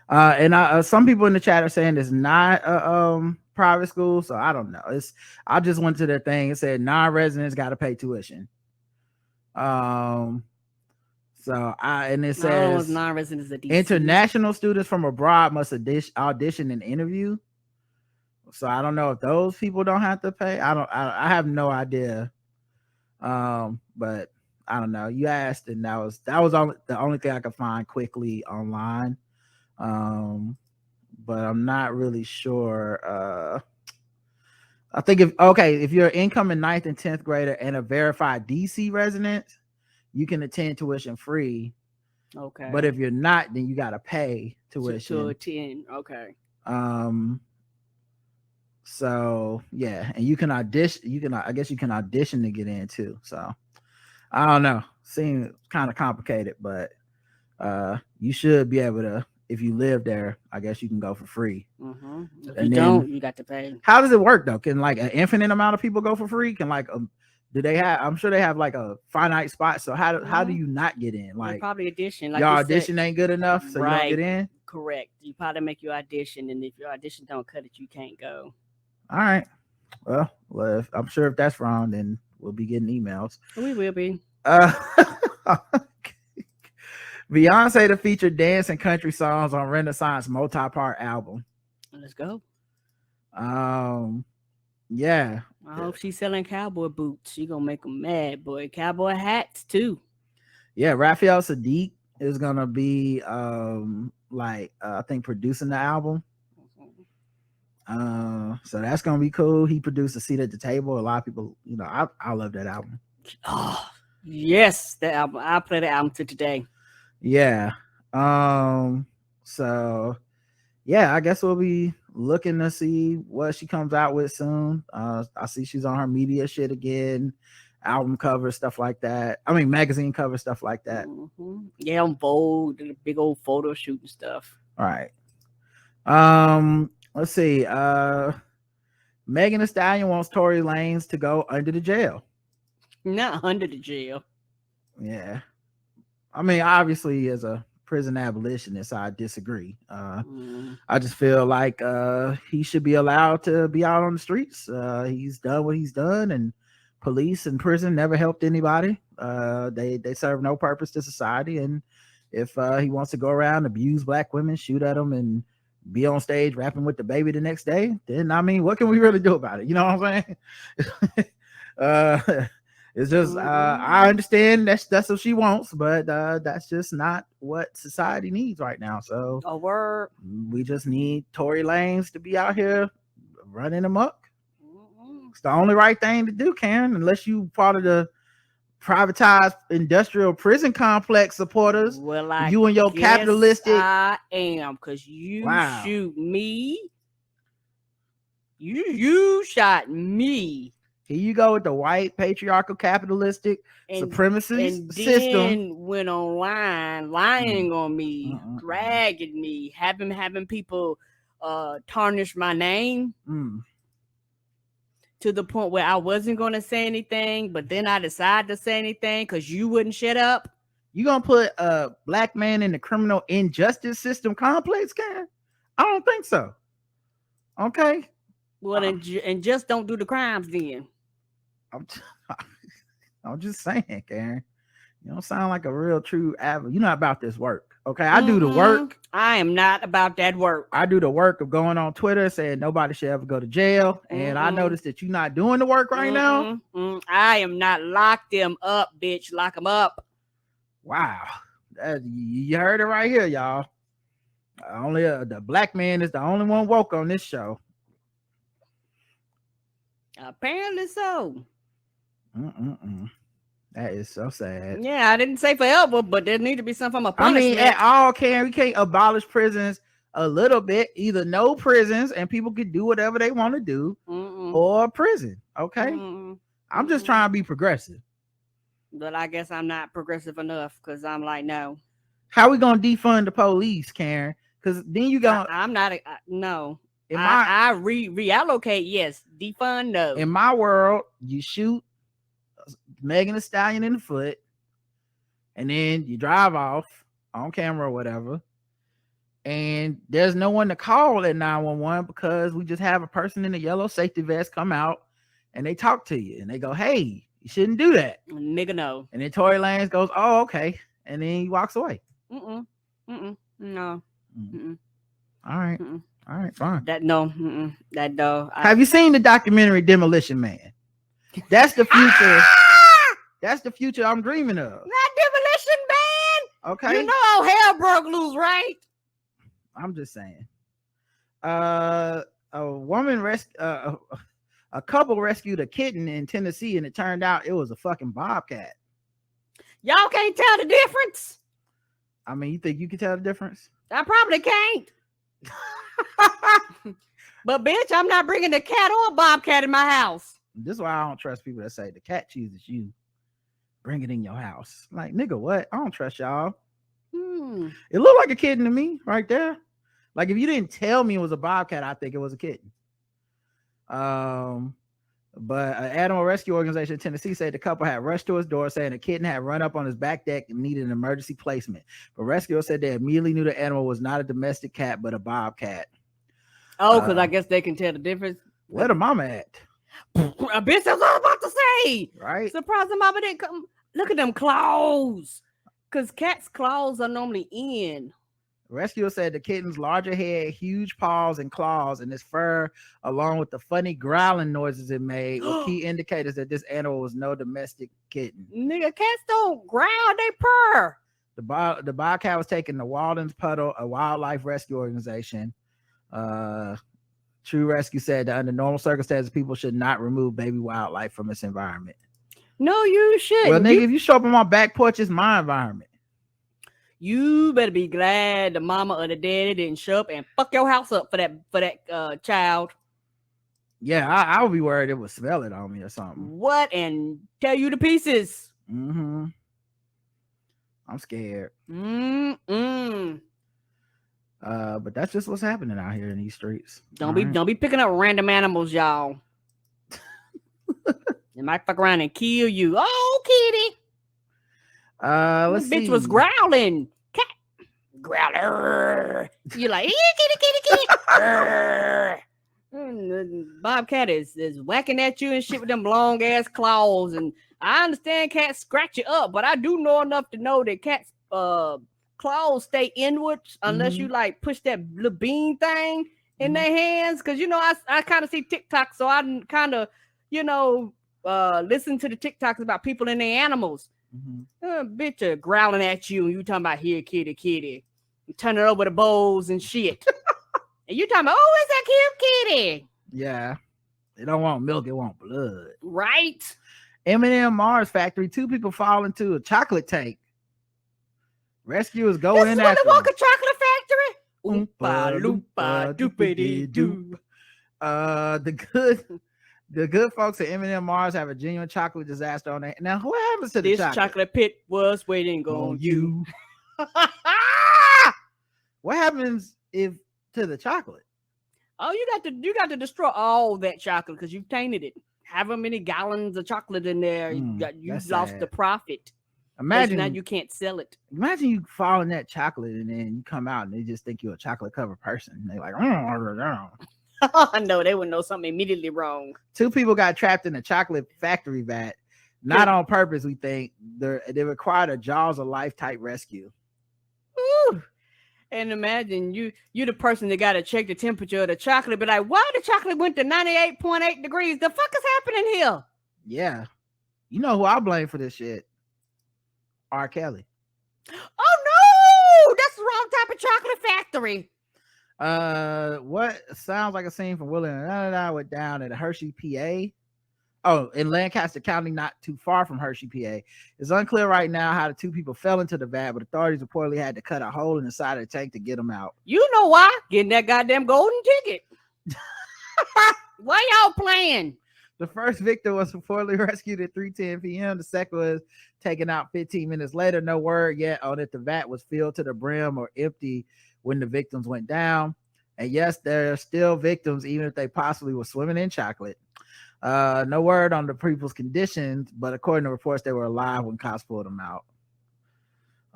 And some people in the chat are saying it's not a private school, so I don't know. I just went to their thing and said non-residents got to pay tuition. And it says
non-residents of DC.
International students from abroad must audition and interview. So I don't know if those people don't have to pay. I have no idea. But I don't know. You asked, and that was the only thing I could find quickly online. But I'm not really sure. I think if you're an incoming 9th and 10th grader and a verified DC resident, you can attend tuition free.
Okay.
But if you're not, then you gotta pay tuition
to attend. Okay.
So yeah, and you can audition. I guess you can audition to get in too. So I don't know. Seems kind of complicated, but you should be able to. If you live there, I guess you can go for free.
Mm-hmm. If you don't, you got to pay.
How does it work though? Can like an infinite amount of people go for free? Can like do they have? I'm sure they have like a finite spot. So how do you not get in? Like
probably audition. Like
your audition ain't good enough, so
right.
You don't get in.
Correct. You probably make your audition, and if your audition don't cut it, you can't go.
All right. Well, I'm sure if that's wrong, then we'll be getting emails.
We will be.
Beyonce to feature dance and country songs on Renaissance multi-part album.
Let's go.
Yeah.
I hope she's selling cowboy boots. She gonna make them mad, boy. Cowboy hats too.
Yeah, Raphael Sadiq is gonna be I think producing the album. So that's gonna be cool. He produced A Seat at the Table. A lot of people, I love that album.
Oh yes, that album. I play the album to today.
Yeah. So yeah, I guess we'll be looking to see what she comes out with soon. I see she's on her media shit again, album cover, stuff like that. I mean, magazine cover, stuff like that.
Mm-hmm. Yeah, on Vogue, the big old photo shoot and stuff.
All right. Let's see. Megan Thee Stallion wants Tory Lanez to go under the jail.
Not under the jail.
Yeah. I mean, obviously, as a prison abolitionist, I disagree. I just feel like he should be allowed to be out on the streets. He's done what he's done, and police and prison never helped anybody. They serve no purpose to society, and if he wants to go around, abuse black women, shoot at them, and be on stage rapping with the baby the next day, then I mean, what can we really do about it? You know what I'm saying? It's just I understand that's what she wants, but that's just not what society needs right now. So we just need Tory Lanez to be out here running amok. It's the only right thing to do, Karen, unless you part of the privatized industrial prison complex supporters.
Well,
you and your capitalistic.
I am, because you shoot me. You shot me.
Here you go with the white patriarchal capitalistic supremacist system.
Then went online lying on me, dragging me, having people tarnish my name to the point where I wasn't going to say anything, but then I decided to say anything because you wouldn't shut up.
You gonna put a black man in the criminal injustice system complex, Karen? I don't think so. Okay.
Well, and just don't do the crimes then.
I'm just saying, Karen. You don't sound like a real true advocate. You're not about this work. Okay. I do the work.
I am not about that work.
I do the work of going on Twitter saying nobody should ever go to jail. And I noticed that you're not doing the work right now.
I am not. Lock them up, bitch. Lock them up.
Wow. You heard it right here, y'all. Only the black man is the only one woke on this show.
Apparently so.
That is so sad.
Yeah, I didn't say forever, but there need to be some form of punishment.
I mean, at all, we can't abolish prisons a little bit. Either no prisons and people can do whatever they want to do, or prison. Okay, I'm just trying to be progressive.
But I guess I'm not progressive enough because I'm like, no.
How we gonna defund the police, Karen? Because then you got.
I'm not. No. I reallocate. Yes. Defund. No.
In my world, you shoot Megan Thee Stallion in the foot, and then you drive off on camera or whatever, and there's no one to call at 911 because we just have a person in a yellow safety vest come out and they talk to you and they go, "Hey, you shouldn't do that,
nigga." No.
And then Tory Lanez goes, "Oh, okay," and then he walks away.
No.
All right. All right, fine.
That no, that no.
Have you seen the documentary Demolition Man? That's the future. That's the future I'm dreaming of.
Not Demolition Man.
Okay.
You know how hell broke loose, right?
I'm just saying. A woman a couple rescued a kitten in Tennessee, and it turned out it was a fucking bobcat.
Y'all can't tell the difference.
I mean, you think you can tell the difference?
I probably can't. But bitch, I'm not bringing a cat or a bobcat in my house.
This is why I don't trust people that say the cat chooses you. Bring it in your house. Like, nigga, what? I don't trust y'all. It looked like a kitten to me right there. Like, if you didn't tell me it was a bobcat, I think it was a kitten. But an animal rescue organization in Tennessee said the couple had rushed to his door saying the kitten had run up on his back deck and needed an emergency placement. But rescuers said they immediately knew the animal was not a domestic cat, but a bobcat.
Oh, because I guess they can tell the difference.
Where the mama at?
A bitch, that's what I was about to say.
Right?
Surprised the mama didn't come. Look at them claws. Because cats' claws are normally in.
Rescuer said the kitten's larger head, huge paws and claws, and its fur, along with the funny growling noises it made, were key indicators that this animal was no domestic kitten.
Nigga, cats don't growl, they purr.
The bobcat was taken to Walden's Puddle, a wildlife rescue organization. True Rescue said that under normal circumstances, people should not remove baby wildlife from its environment.
No, you shouldn't.
Well, nigga, if you show up on my back porch, it's my environment.
You better be glad the mama or the daddy didn't show up and fuck your house up for that child.
Yeah, I would be worried it would smell it on me or something.
What? And tear you to pieces.
I'm scared. But that's just what's happening out here in these streets.
Don't be picking up random animals, y'all. They might fuck around and kill you. Oh, kitty.
Let's
this bitch
see.
was growling. Cat growler. You're like, kitty. Bobcat is whacking at you and shit with them long ass claws. And I understand cats scratch you up, but I do know enough to know that cats claws stay inwards unless you like push that little bean thing in their hands. Because you know, I kind of see TikTok, so I kind of listen to the TikToks about people and their animals. Bitch are growling at you and you talking about here kitty you turn it over the bowls and shit. And you talking about, oh, it's that cute kitty.
Yeah, they don't want milk, they want blood,
right?
M&M Mars factory, 2 people fall into a chocolate tank. Rescuers go in after
the Walker Chocolate Factory. Oompa loompa doopity doo.
The good folks at M&M Mars have a genuine chocolate disaster on there. Now, what happens to the
chocolate? This chocolate pit was waiting on you.
What happens to the chocolate?
Oh, you got to destroy all that chocolate because you've tainted it. However many gallons of chocolate in there, you've lost the profit.
Imagine
now you can't sell it.
Imagine you fall in that chocolate and then you come out and they just think you're a chocolate covered person. They're like,
I know they would know something immediately wrong.
2 people got trapped in a chocolate factory vat, not on purpose. We think they required a Jaws of Life type rescue.
Ooh. And imagine you the person that got to check the temperature of the chocolate, but like, why the chocolate went to 98.8 degrees? The fuck is happening here? Yeah,
you know who I blame for this shit? R. Kelly.
Oh no, that's the wrong type of chocolate factory.
What sounds like a scene from Willie and went down at Hershey, PA. Oh, in Lancaster County, not too far from Hershey, PA. It's unclear right now how the 2 people fell into the vat, but authorities reportedly had to cut a hole in the side of the tank to get them out.
You know why? Getting that goddamn golden ticket. Why y'all playing?
The first victim was reportedly rescued at 3:10 p.m. The second was taken out 15 minutes later. No word yet on if the vat was filled to the brim or empty when the victims went down. And yes, there are still victims, even if they possibly were swimming in chocolate. No word on the people's conditions, but according to reports, they were alive when cops pulled them out.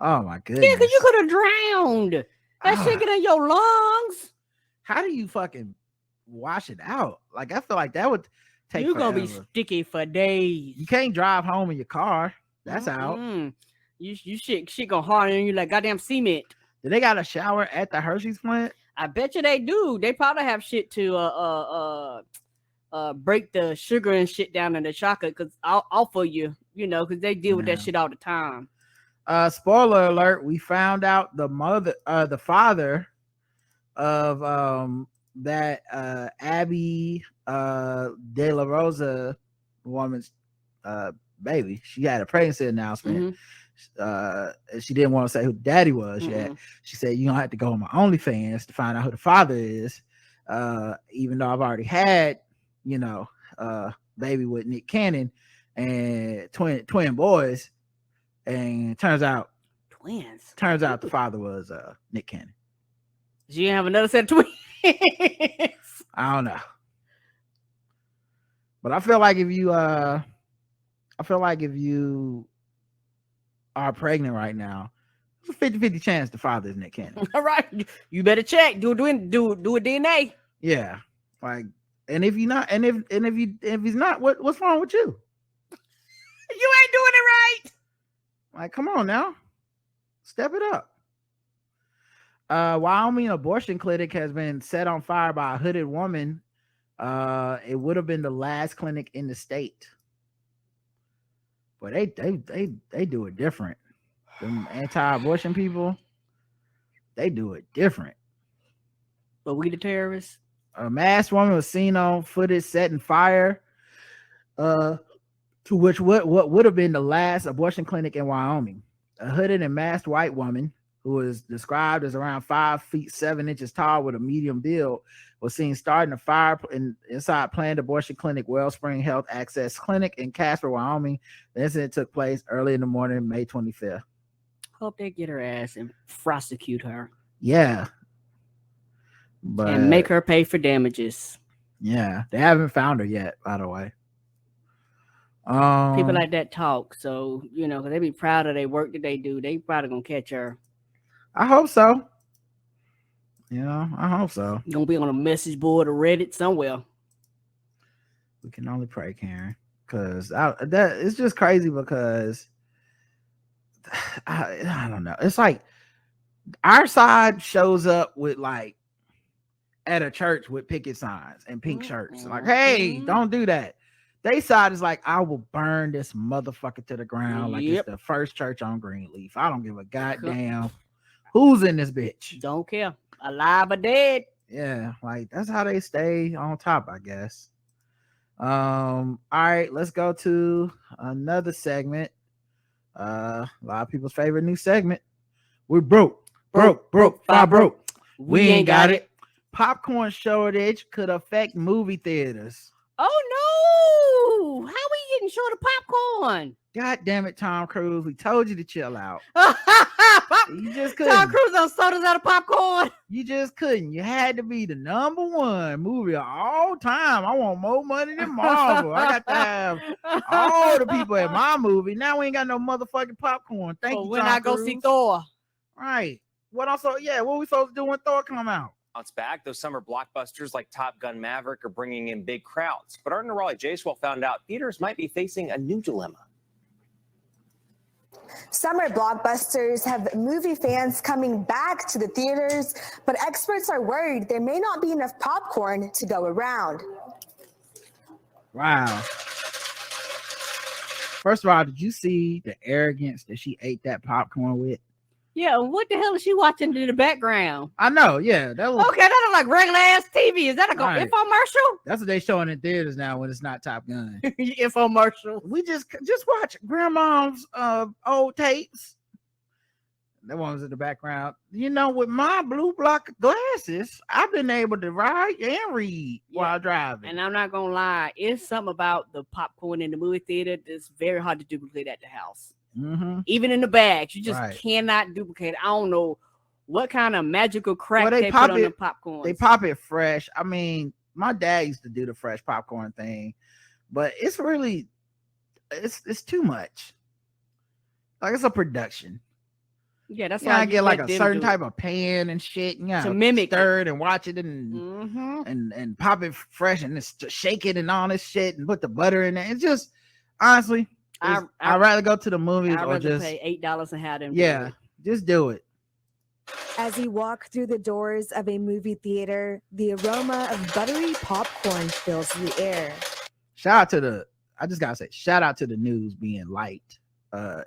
Oh my goodness.
Yeah, because you could have drowned. That shit get in your lungs.
How do you fucking wash it out? Like, I feel like that would take
You're
forever.
Gonna be sticky for days.
You can't drive home in your car. That's out.
You shit gonna harden you like goddamn cement.
Did they got a shower at the Hershey's plant?
I bet you they do. They probably have shit to break the sugar and shit down in the chocolate because I'll for you, because they deal with that shit all the time.
Spoiler alert, we found out the father of that Abby De La Rosa woman's baby. She had a pregnancy announcement. She didn't want to say who daddy was yet. She said, "You don't have to go on my OnlyFans to find out who the father is." Even though I've already had, baby with Nick Cannon and twin boys, and turns out
twins.
Turns out the father was Nick Cannon.
Did you have another set of twins?
I don't know, but I feel like if you are pregnant right now, it's a 50-50 chance the father is Nick Cannon.
All right, you better check. Do a DNA.
Yeah, like, and if you're not, and if he's not, what's wrong with you?
You ain't doing it right.
Like, come on now, step it up. Wyoming abortion clinic has been set on fire by a hooded woman. It would have been the last clinic in the state. But they do it different. Them anti-abortion people, they do it different.
But we the terrorists.
A masked woman was seen on footage setting fire to which what would have been the last abortion clinic in Wyoming. A hooded and masked white woman who was described as around 5 feet 7 inches tall with a medium build was seen starting a fire inside planned abortion clinic Wellspring Health Access Clinic in Casper, Wyoming. The incident took place early in the morning, May 25th.
Hope they get her ass and prosecute her.
Yeah.
And make her pay for damages.
Yeah. They haven't found her yet, by the way.
People like that talk. So, because they be proud of their work that they do. They probably going to catch her.
I hope so. I hope so.
Gonna be on a message board or Reddit somewhere.
We can only pray, Karen, because that it's just crazy because I don't know. It's like our side shows up with like at a church with picket signs and pink shirts. Like, hey, don't do that. They side is like, I will burn this motherfucker to the ground like it's the first church on Greenleaf. I don't give a goddamn who's in this bitch.
Don't care. Alive or dead.
Yeah, like that's how they stay on top, I guess. All right, let's go to another segment. A lot of people's favorite new segment. We're broke. We ain't got it. Popcorn shortage could affect movie theaters.
Oh no! How we getting short of popcorn?
God damn it, Tom Cruise. We told you to chill out. You just couldn't.
Tom Cruise on sodas out of popcorn.
You just couldn't. You had to be the #1 movie of all time. I want more money than Marvel. I got to have all the people at my movie. Now we ain't got no motherfucking popcorn. Thank you,
when
Tom
I go
Cruise.
see Thor.
Right. What we supposed to do when Thor come out?
Bounce back. Those summer blockbusters like Top Gun Maverick are bringing in big crowds. But Art and Raleigh Jaswell found out theaters might be facing a new dilemma.
Summer blockbusters have movie fans coming back to the theaters, but experts are worried there may not be enough popcorn to go around.
Wow. First of all, did you see the arrogance that she ate that popcorn with?
Yeah, what the hell is she watching in the background?
I know, yeah. That was
okay. That look like regular ass TV. Is that a infomercial?
That's what they showing in theaters now when it's not Top Gun.
Infomercial.
We just watch grandma's old tapes. That one was in the background. With my blue block glasses, I've been able to write and read while driving.
And I'm not gonna lie, it's something about the popcorn in the movie theater that's very hard to duplicate at the house.
Mm-hmm.
Even in the bags, you just cannot duplicate it. I don't know what kind of magical crack they put on the popcorn.
They pop it fresh. I mean, my dad used to do the fresh popcorn thing, but it's really it's too much. Like, it's a production.
Yeah, that's
why I get like a certain type of pan and shit.
To mimic
stir it and watch it and pop it fresh and just shake it and all this shit and put the butter in there. It's just honestly. I'd rather go to the movies or just
pay $8 and have them.
Yeah, just do it.
As you walk through the doors of a movie theater, the aroma of buttery popcorn fills the air.
Shout out to the news being light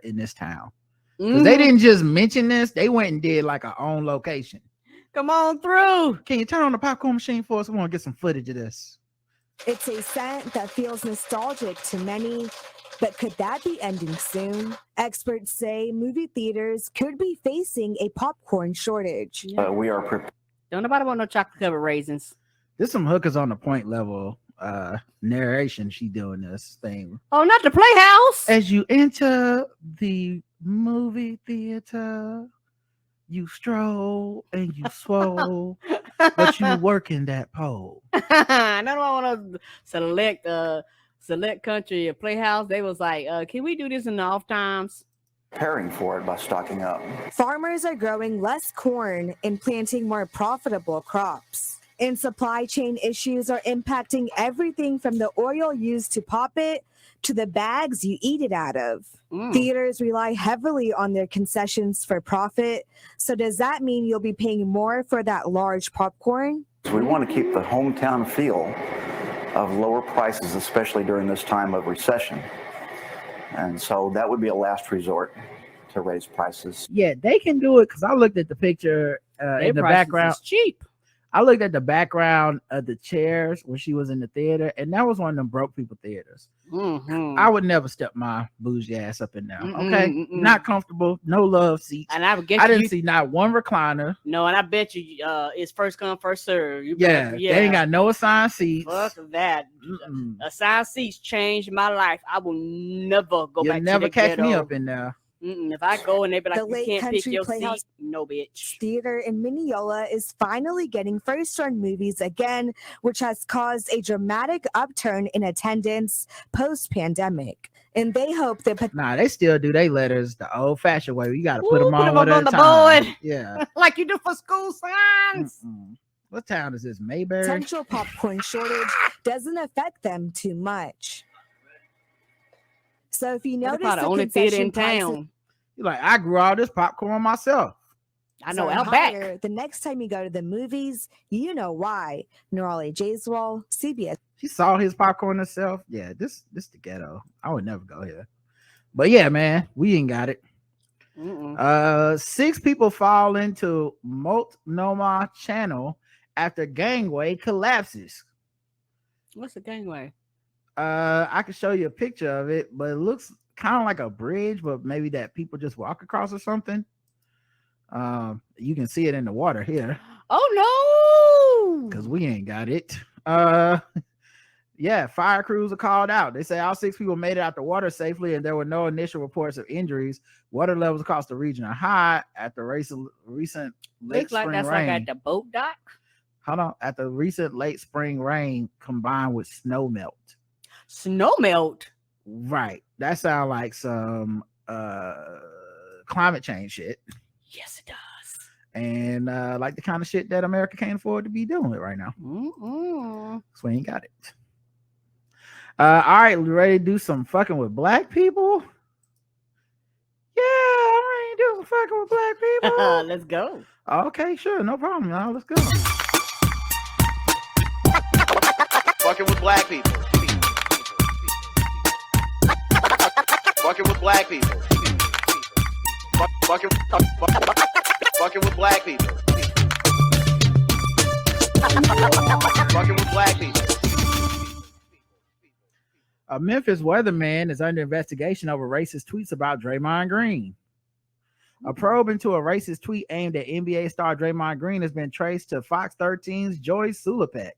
in this town. Because they didn't just mention this, they went and did like our own location.
Come on through.
Can you turn on the popcorn machine for us? We want to get some footage of this.
It's a scent that feels nostalgic to many, but could that be ending soon? Experts say movie theaters could be facing a popcorn shortage.
We are prepared.
Don't nobody want no chocolate covered raisins.
There's some hookers on the point level narration. She doing this thing.
Oh, not the Playhouse.
As you enter the movie theater, you stroll and you swole, but you work in that pole.
I don't want to select country or Playhouse. They was like, can we do this in the off times?
Preparing for it by stocking up.
Farmers are growing less corn and planting more profitable crops. And supply chain issues are impacting everything from the oil used to pop it to the bags you eat it out of. Theaters rely heavily on their concessions for profit. So does that mean you'll be paying more for that large popcorn?
We want to keep the hometown feel of lower prices, especially during this time of recession. And so that would be a last resort to raise prices.
Yeah, they can do it because I looked at the picture in the background.
It's cheap.
I looked at the background of the chairs when she was in the theater, and that was one of them broke people theaters. I would never step my bougie ass up in there. Okay, not comfortable, no love seats.
And I would guess
I didn't see not one recliner.
No, and I bet you it's first come, first serve.
They ain't got no assigned seats.
Fuck that. Assigned seats changed my life. I will never go back.
You'll never
to the
catch
ghetto.
me up in there.
If I go and they be like,
The
you
Lake
can't pick
Country
your
Playhouse
seat, no bitch.
Theater in Mineola is finally getting first-run movies again, which has caused a dramatic upturn in attendance post-pandemic. And they hope that...
Nah, they still do their letters the old-fashioned way. You got to put them on
the
time.
board.
Yeah.
Like you do for school signs.
What town is this? Mayberry?
potential popcorn shortage doesn't affect them too much. So if you notice
the only theater in
prices
town.
You're like, I grew all this popcorn myself.
I know,
are
out back.
higher, the next time you go to the movies, you know why. Norali Jaiswal, CBS.
She saw his popcorn herself. Yeah, this the ghetto. I would never go here. But yeah, man, we ain't got it. 6 people fall into Multnomah Channel after gangway collapses.
What's the gangway?
I can show you a picture of it, but it looks kind of like a bridge, but maybe that people just walk across or something. You can see it in the water here.
Oh no,
because we ain't got it. Yeah, fire crews are called out. They say all 6 people made it out the water safely, and there were no initial reports of injuries. Water levels across the region are high at the recent late
looks like
spring
that's
rain.
like at the boat dock.
Hold on, at the recent late spring rain combined with snow melt.
Snow melt.
Right. That sounds like some climate change shit.
Yes, it does.
And like the kind of shit that America can't afford to be dealing with right now. So we ain't got it. All right, we ready to do some fucking with black people? Yeah, I'm ready to do some fucking with black people.
Let's go.
Okay, sure, no problem, y'all. Let's go.
Fucking with black people. Fucking with black people. Fucking with black people. Fucking with black people.
A Memphis weatherman is under investigation over racist tweets about Draymond Green. A probe into a racist tweet aimed at NBA star Draymond Green has been traced to Fox 13's Joy Sulapek.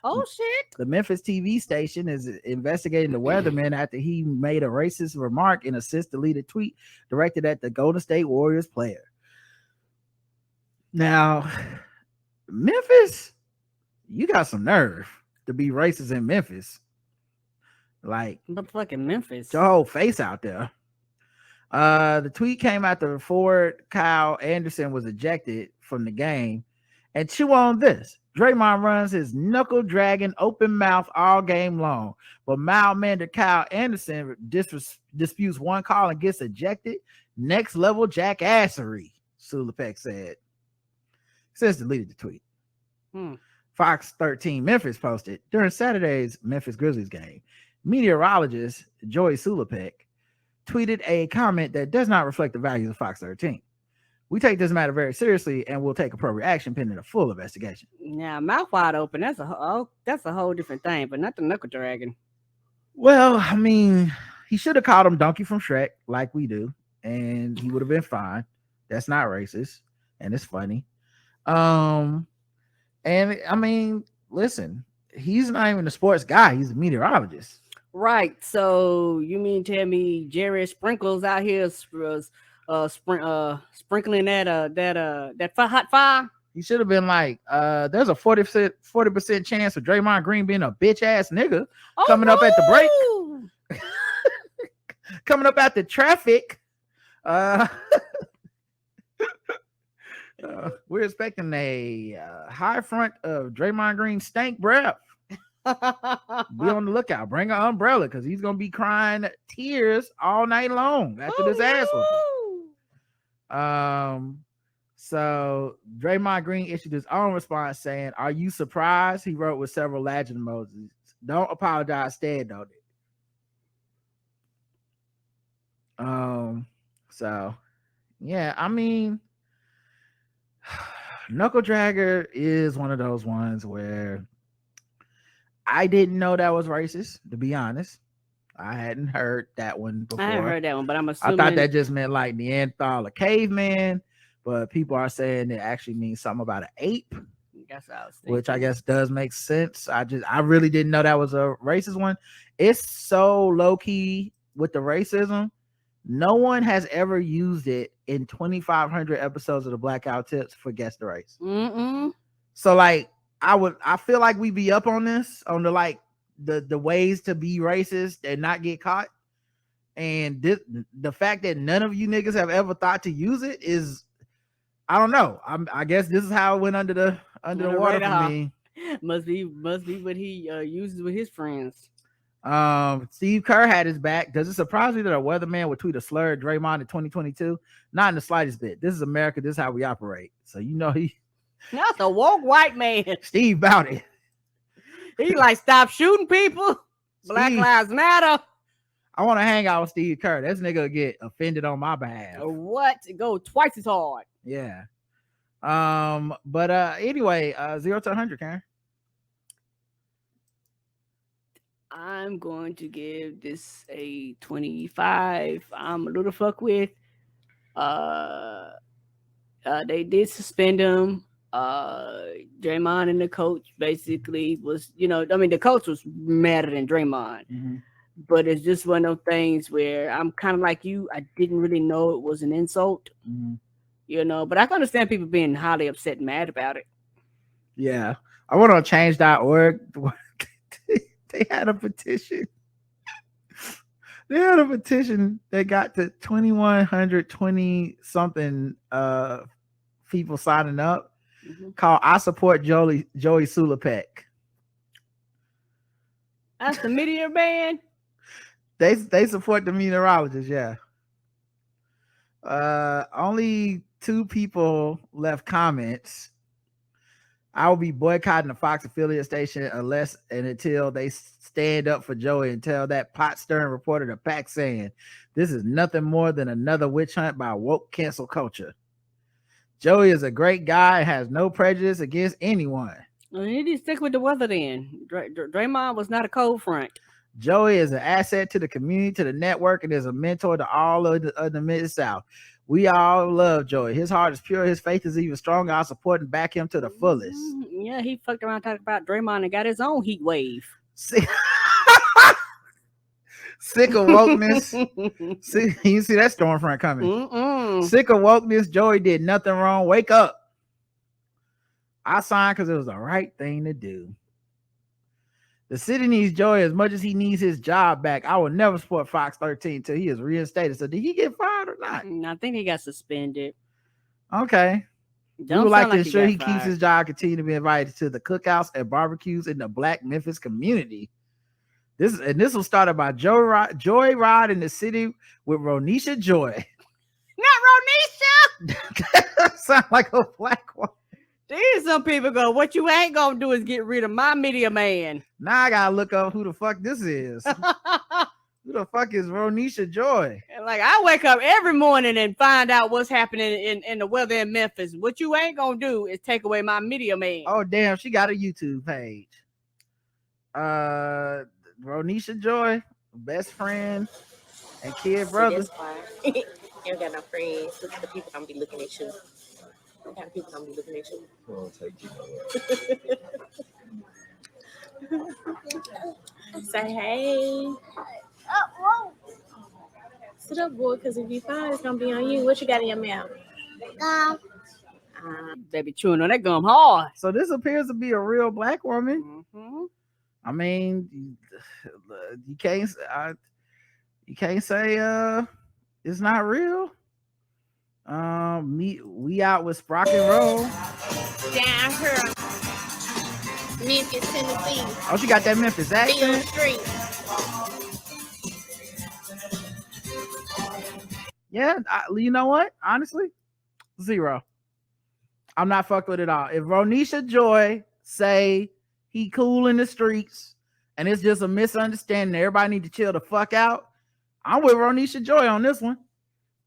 Oh shit!
The Memphis TV station is investigating the weatherman after he made a racist remark in a since-deleted tweet directed at the Golden State Warriors player. Now, Memphis, you got some nerve to be racist in Memphis. Like,
but fucking Memphis,
your whole face out there. The tweet came after forward Kyle Anderson was ejected from the game. And chew on this. Draymond runs his knuckle dragging open mouth all game long, but mild-mannered Kyle Anderson disputes one call and gets ejected. Next level jackassery, Sulapek said. Since deleted the tweet. Fox 13 Memphis posted during Saturday's Memphis Grizzlies game. Meteorologist Joey Sulapek tweeted a comment that does not reflect the values of Fox 13. We take this matter very seriously and will take appropriate action pending a full investigation.
Now, mouth wide open, that's a whole different thing, but not the knuckle dragging.
Well, I mean, he should have called him Donkey from Shrek like we do, and he would have been fine. That's not racist, and it's funny. And I mean, listen, he's not even a sports guy, he's a meteorologist.
Right. So you mean tell me Jerry Sprinkles out here sprinkling that hot fire?
He should have been like, there's a 40% chance of Draymond Green being a bitch ass nigga coming up at the break. Coming up at the traffic. We're expecting a high front of Draymond Green stank breath. Be on the lookout. Bring an umbrella because he's gonna be crying tears all night long after this ass whooping. So Draymond Green issued his own response saying, "Are you surprised?" He wrote with several laughing emojis. Don't apologize, stand on it. So yeah, I mean, Knuckle Dragger is one of those ones where I didn't know that was racist, to be honest. I hadn't heard that one before.
I haven't heard that one, but I'm assuming
I thought that just meant like Neanderthal or caveman, but people are saying it actually means something about an ape.
That's what I was thinking.
Which I guess does make sense. I really didn't know that was a racist one. It's so low key with the racism. No one has ever used it in 2,500 episodes of the Blackout Tips for Guess the Race. So like, I feel like we be up on this, on the ways to be racist and not get caught. And the fact that none of you niggas have ever thought to use it is, I don't know. I guess this is how it went under the water for me.
Must be what he uses with his friends.
Steve Kerr had his back. Does it surprise me that a weatherman would tweet a slur at Draymond in 2022? Not in the slightest bit. This is America. This is how we operate. So you know
That's a woke white man.
Steve about it.
He like, stop shooting people. Black Lives Matter.
I want to hang out with Steve Kerr. This nigga get offended on my behalf.
What? Go twice as hard.
Yeah. But anyway, 0 to 100, Karen.
I'm going to give this a 25. I'm a little fuck with. They did suspend him. Draymond and the coach basically was, the coach was madder than Draymond. But it's just one of those things where I'm kind of like you. I didn't really know it was an insult, but I can understand people being highly upset and mad about it.
Yeah. I went on change.org. They had a petition. They got to 2,120 something people signing up called I Support Joey Sulapek.
That's the meteor band.
They support the meteorologist, yeah. Only 2 people left comments. I will be boycotting the Fox affiliate station unless and until they stand up for Joey and tell that pot stirring reporter to pack saying this is nothing more than another witch hunt by woke cancel culture. Joey is a great guy and has no prejudice against anyone.
Well, you need to stick with the weather then. Draymond was not a cold front.
Joey is an asset to the community, to the network, and is a mentor to all of the Mid-South. We all love Joey. His heart is pure. His faith is even stronger. I support and back him to the fullest.
Yeah, he fucked around talking about Draymond and got his own heat wave.
Sick of wokeness. You see that storm front coming. Sick of wokeness. Joey did nothing wrong. Wake up. I signed because it was the right thing to do. The city needs Joey as much as he needs his job back. I will never support Fox 13 until he is reinstated. So did he get fired or not?
I think he got suspended.
Okay. We would like to ensure he keeps his job, continue to be invited to the cookouts and barbecues in the Black Memphis community. This was started by Joy Rod in the city with Ronisha Joy.
Not Ronisha.
Sound like a black one.
Then some people go, what you ain't gonna do is get rid of my media man.
Now I gotta look up who the fuck this is. Who the fuck is Ronisha Joy?
And like, I wake up every morning and find out what's happening in the weather in Memphis. What you ain't gonna do is take away my media man.
Oh damn, she got a YouTube page. Ronisha Joy, best friend and kid brother.
You don't got no friends. Look at the people gonna be looking at you. What kind of people gonna be looking at you? Say hey. Sit up, boy, because if you fall, it's gonna be on you. What you got in your mouth?
They be chewing on that gum hard.
So this appears to be a real black woman.
Mm-hmm.
I mean, you can't say it's not real. We out with Sprocket Roll.
Down here, Memphis, Tennessee.
Oh, she got that Memphis
Be on the
accent.
street.
Yeah, you know what? Honestly, 0. I'm not fucked with it all. If Ronisha Joy say he cool in the streets and it's just a misunderstanding, everybody need to chill the fuck out, I'm with Ronisha Joy on this one.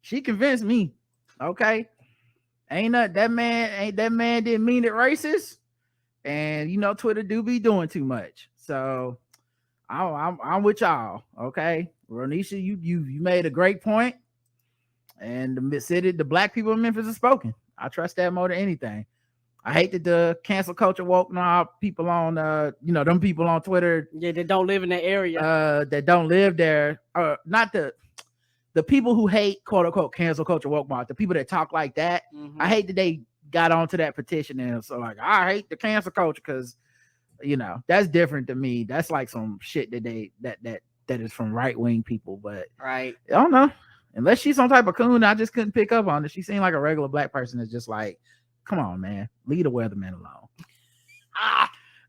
She convinced me. Okay, that man didn't mean it racist, and you know Twitter do be doing too much. So I'm with y'all. Okay, Ronisha, you made a great point. And the black people in Memphis have spoken. I trust that more than anything. I hate that the cancel culture woke now people on them people on Twitter.
Yeah, that don't live in the area.
That don't live there. Not the people who hate quote unquote cancel culture woke mob, the people that talk like that. Mm-hmm. I hate that they got onto that petition and so like I hate the cancel culture because that's different to me. That's like some shit that is from right wing people. But
right,
I don't know. Unless she's some type of coon, I just couldn't pick up on it. She seemed like a regular black person that's just like, come on, man, leave the weatherman alone.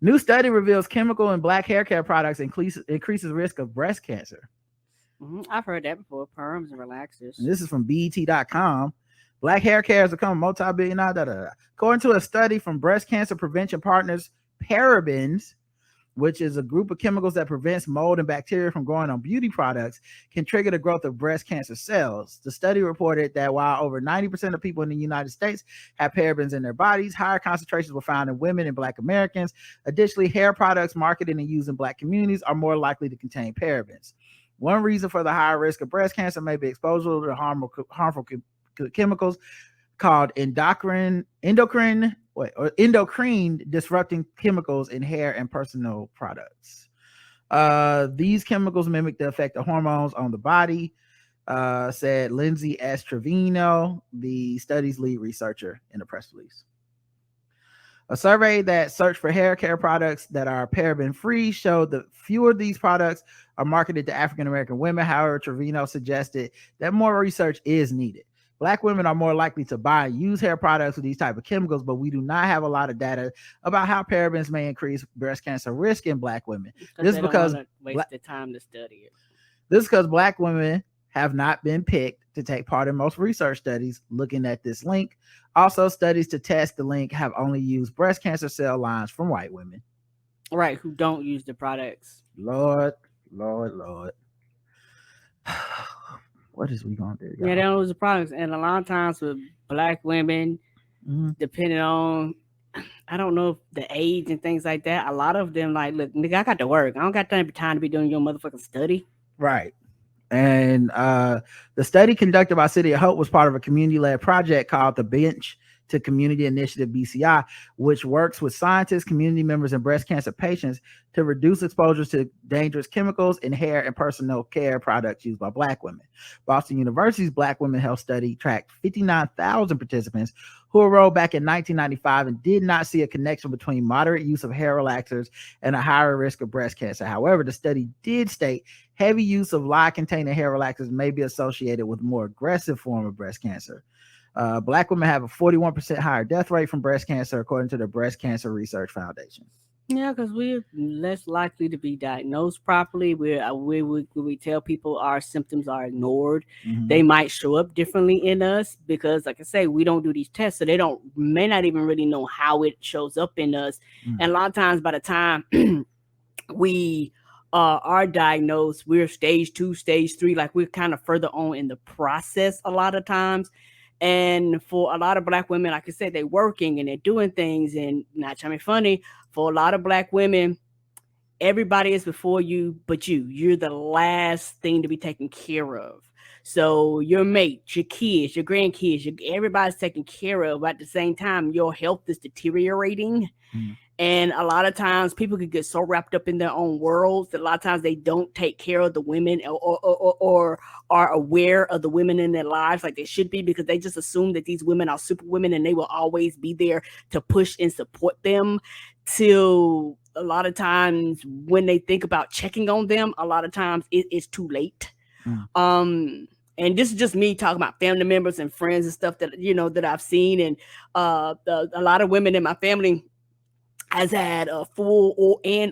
New study reveals chemical in black hair care products increases risk of breast cancer.
Mm-hmm. I've heard that before. Perms and relaxers.
And this is from BET.com. Black hair care has become multi-billion-dollar. According to a study from breast cancer prevention partners, parabens, which is a group of chemicals that prevents mold and bacteria from growing on beauty products, can trigger the growth of breast cancer cells. The study reported that while over 90% of people in the United States have parabens in their bodies, higher concentrations were found in women and Black Americans. Additionally, hair products marketed and used in Black communities are more likely to contain parabens. One reason for the higher risk of breast cancer may be exposure to harmful chemicals called endocrine disrupting chemicals in hair and personal products. These chemicals mimic the effect of hormones on the body, said Lindsay S. Trevino, the study's lead researcher, in a press release. A survey that searched for hair care products that are paraben-free showed that fewer of these products are marketed to African-American women. However, Trevino suggested that more research is needed. Black women are more likely to buy and use hair products with these type of chemicals, but we do not have a lot of data about how parabens may increase breast cancer risk in Black women. This is because
waste the time to study it.
This is because Black women have not been picked to take part in most research studies looking at this link. Also, studies to test the link have only used breast cancer cell lines from white women.
Right, who don't use the products.
Lord. What is we gonna do?
Yeah, they don't use the products. And a lot of times with Black women, depending on, I don't know, if the age and things like that, a lot of them like, look, nigga, I got to work. I don't got time to be doing your motherfucking study.
Right. And the study conducted by City of Hope was part of a community-led project called the Bench to Community Initiative, BCI, which works with scientists, community members, and breast cancer patients to reduce exposures to dangerous chemicals in hair and personal care products used by Black women. Boston University's Black Women Health Study tracked 59,000 participants who enrolled back in 1995 and did not see a connection between moderate use of hair relaxers and a higher risk of breast cancer. However, the study did state heavy use of lye-containing hair relaxers may be associated with a more aggressive form of breast cancer. Black women have a 41% higher death rate from breast cancer, according to the Breast Cancer Research Foundation.
Yeah, because we're less likely to be diagnosed properly. We tell people our symptoms are ignored. They might show up differently in us because, like I say, we don't do these tests, so they may not even really know how it shows up in us. And a lot of times, by the time we are diagnosed, we're stage 2, stage 3, like we're kind of further on in the process a lot of times. And for a lot of Black women, like I said, they're working and they're doing things, and not trying to be funny, for a lot of Black women, everybody is before you but you're the last thing to be taken care of. So your mate, your kids, your grandkids, everybody's taken care of. But at the same time, your health is deteriorating. And a lot of times people could get so wrapped up in their own worlds that a lot of times they don't take care of the women or are aware of the women in their lives like they should be, because they just assume that these women are super women and they will always be there to push and support them. Till a lot of times when they think about checking on them, a lot of times it's too late. And this is just me talking about family members and friends and stuff that, that I've seen. And a lot of women in my family has had a full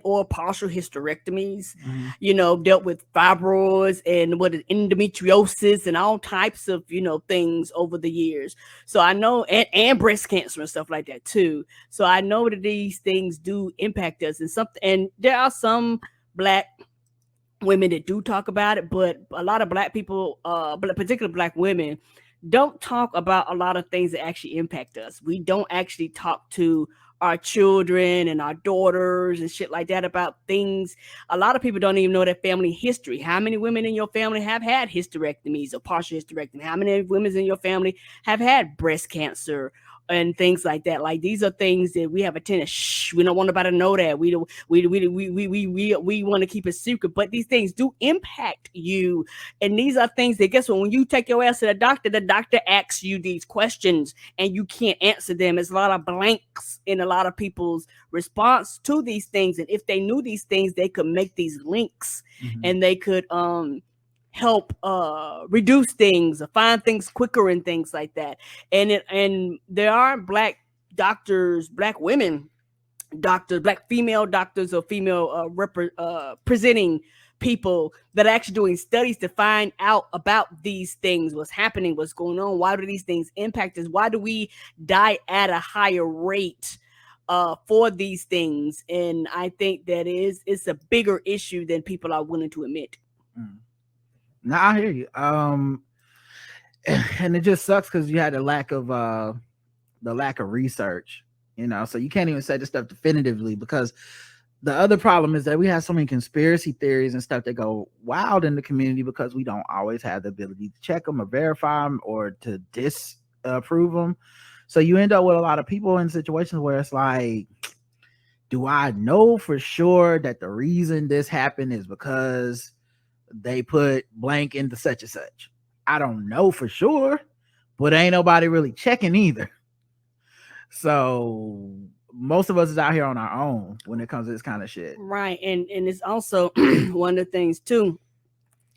or partial hysterectomies, dealt with fibroids and endometriosis and all types of, things over the years. So I know, and breast cancer and stuff like that too. So I know that these things do impact us, and there are some Black women that do talk about it, but a lot of Black people, particularly Black women, don't talk about a lot of things that actually impact us. We don't actually talk to our children and our daughters and shit like that about things. A lot of people don't even know their family history. How many women in your family have had hysterectomies or partial hysterectomy? How many women in your family have had breast cancer and things like that? Like, these are things that we have a tendency, we don't want nobody to know that. We want to keep it secret, but these things do impact you. And these are things that, guess what, when you take your ass to the doctor asks you these questions and you can't answer them. There's a lot of blanks in a lot of people's response to these things. And if they knew these things, they could make these links and they could help reduce things or find things quicker and things like that. And there are Black doctors, Black women doctors, Black female doctors or female presenting people that are actually doing studies to find out about these things, what's happening, what's going on, why do these things impact us, why do we die at a higher rate for these things. And I think that it's a bigger issue than people are willing to admit.
No, I hear you. And it just sucks because you had the lack of research, so you can't even say this stuff definitively, because the other problem is that we have so many conspiracy theories and stuff that go wild in the community because we don't always have the ability to check them or verify them or to disprove them. So you end up with a lot of people in situations where it's like, do I know for sure that the reason this happened is because they put blank into such and such? I don't know for sure, but ain't nobody really checking either. So most of us is out here on our own when it comes to this kind of shit.
Right. And it's also one of the things too,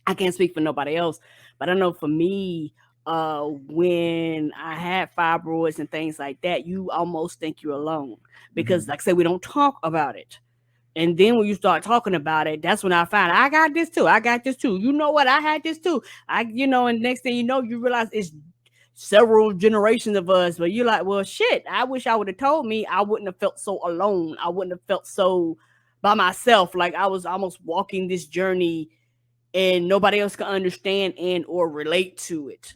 I can't speak for nobody else, but I know for me, when I had fibroids and things like that, you almost think you're alone because, like I said, we don't talk about it. And then when you start talking about it, that's when I find I got this too. I got this too. You know what? I had this too. And next thing you know, you realize it's several generations of us, but you're like, well, shit, I wish I would have told me. I wouldn't have felt so alone. I wouldn't have felt so by myself. Like I was almost walking this journey and nobody else can understand and or relate to it.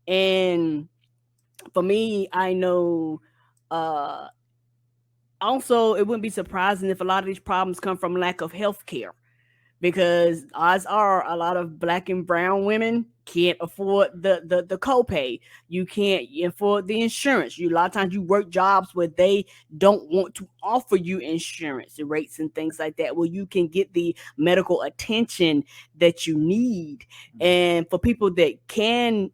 And for me, I know, also, it wouldn't be surprising if a lot of these problems come from lack of health care, because odds are a lot of Black and brown women can't afford the copay. You can't afford the insurance. A lot of times you work jobs where they don't want to offer you insurance rates and things like that, where you can get the medical attention that you need. And for people that can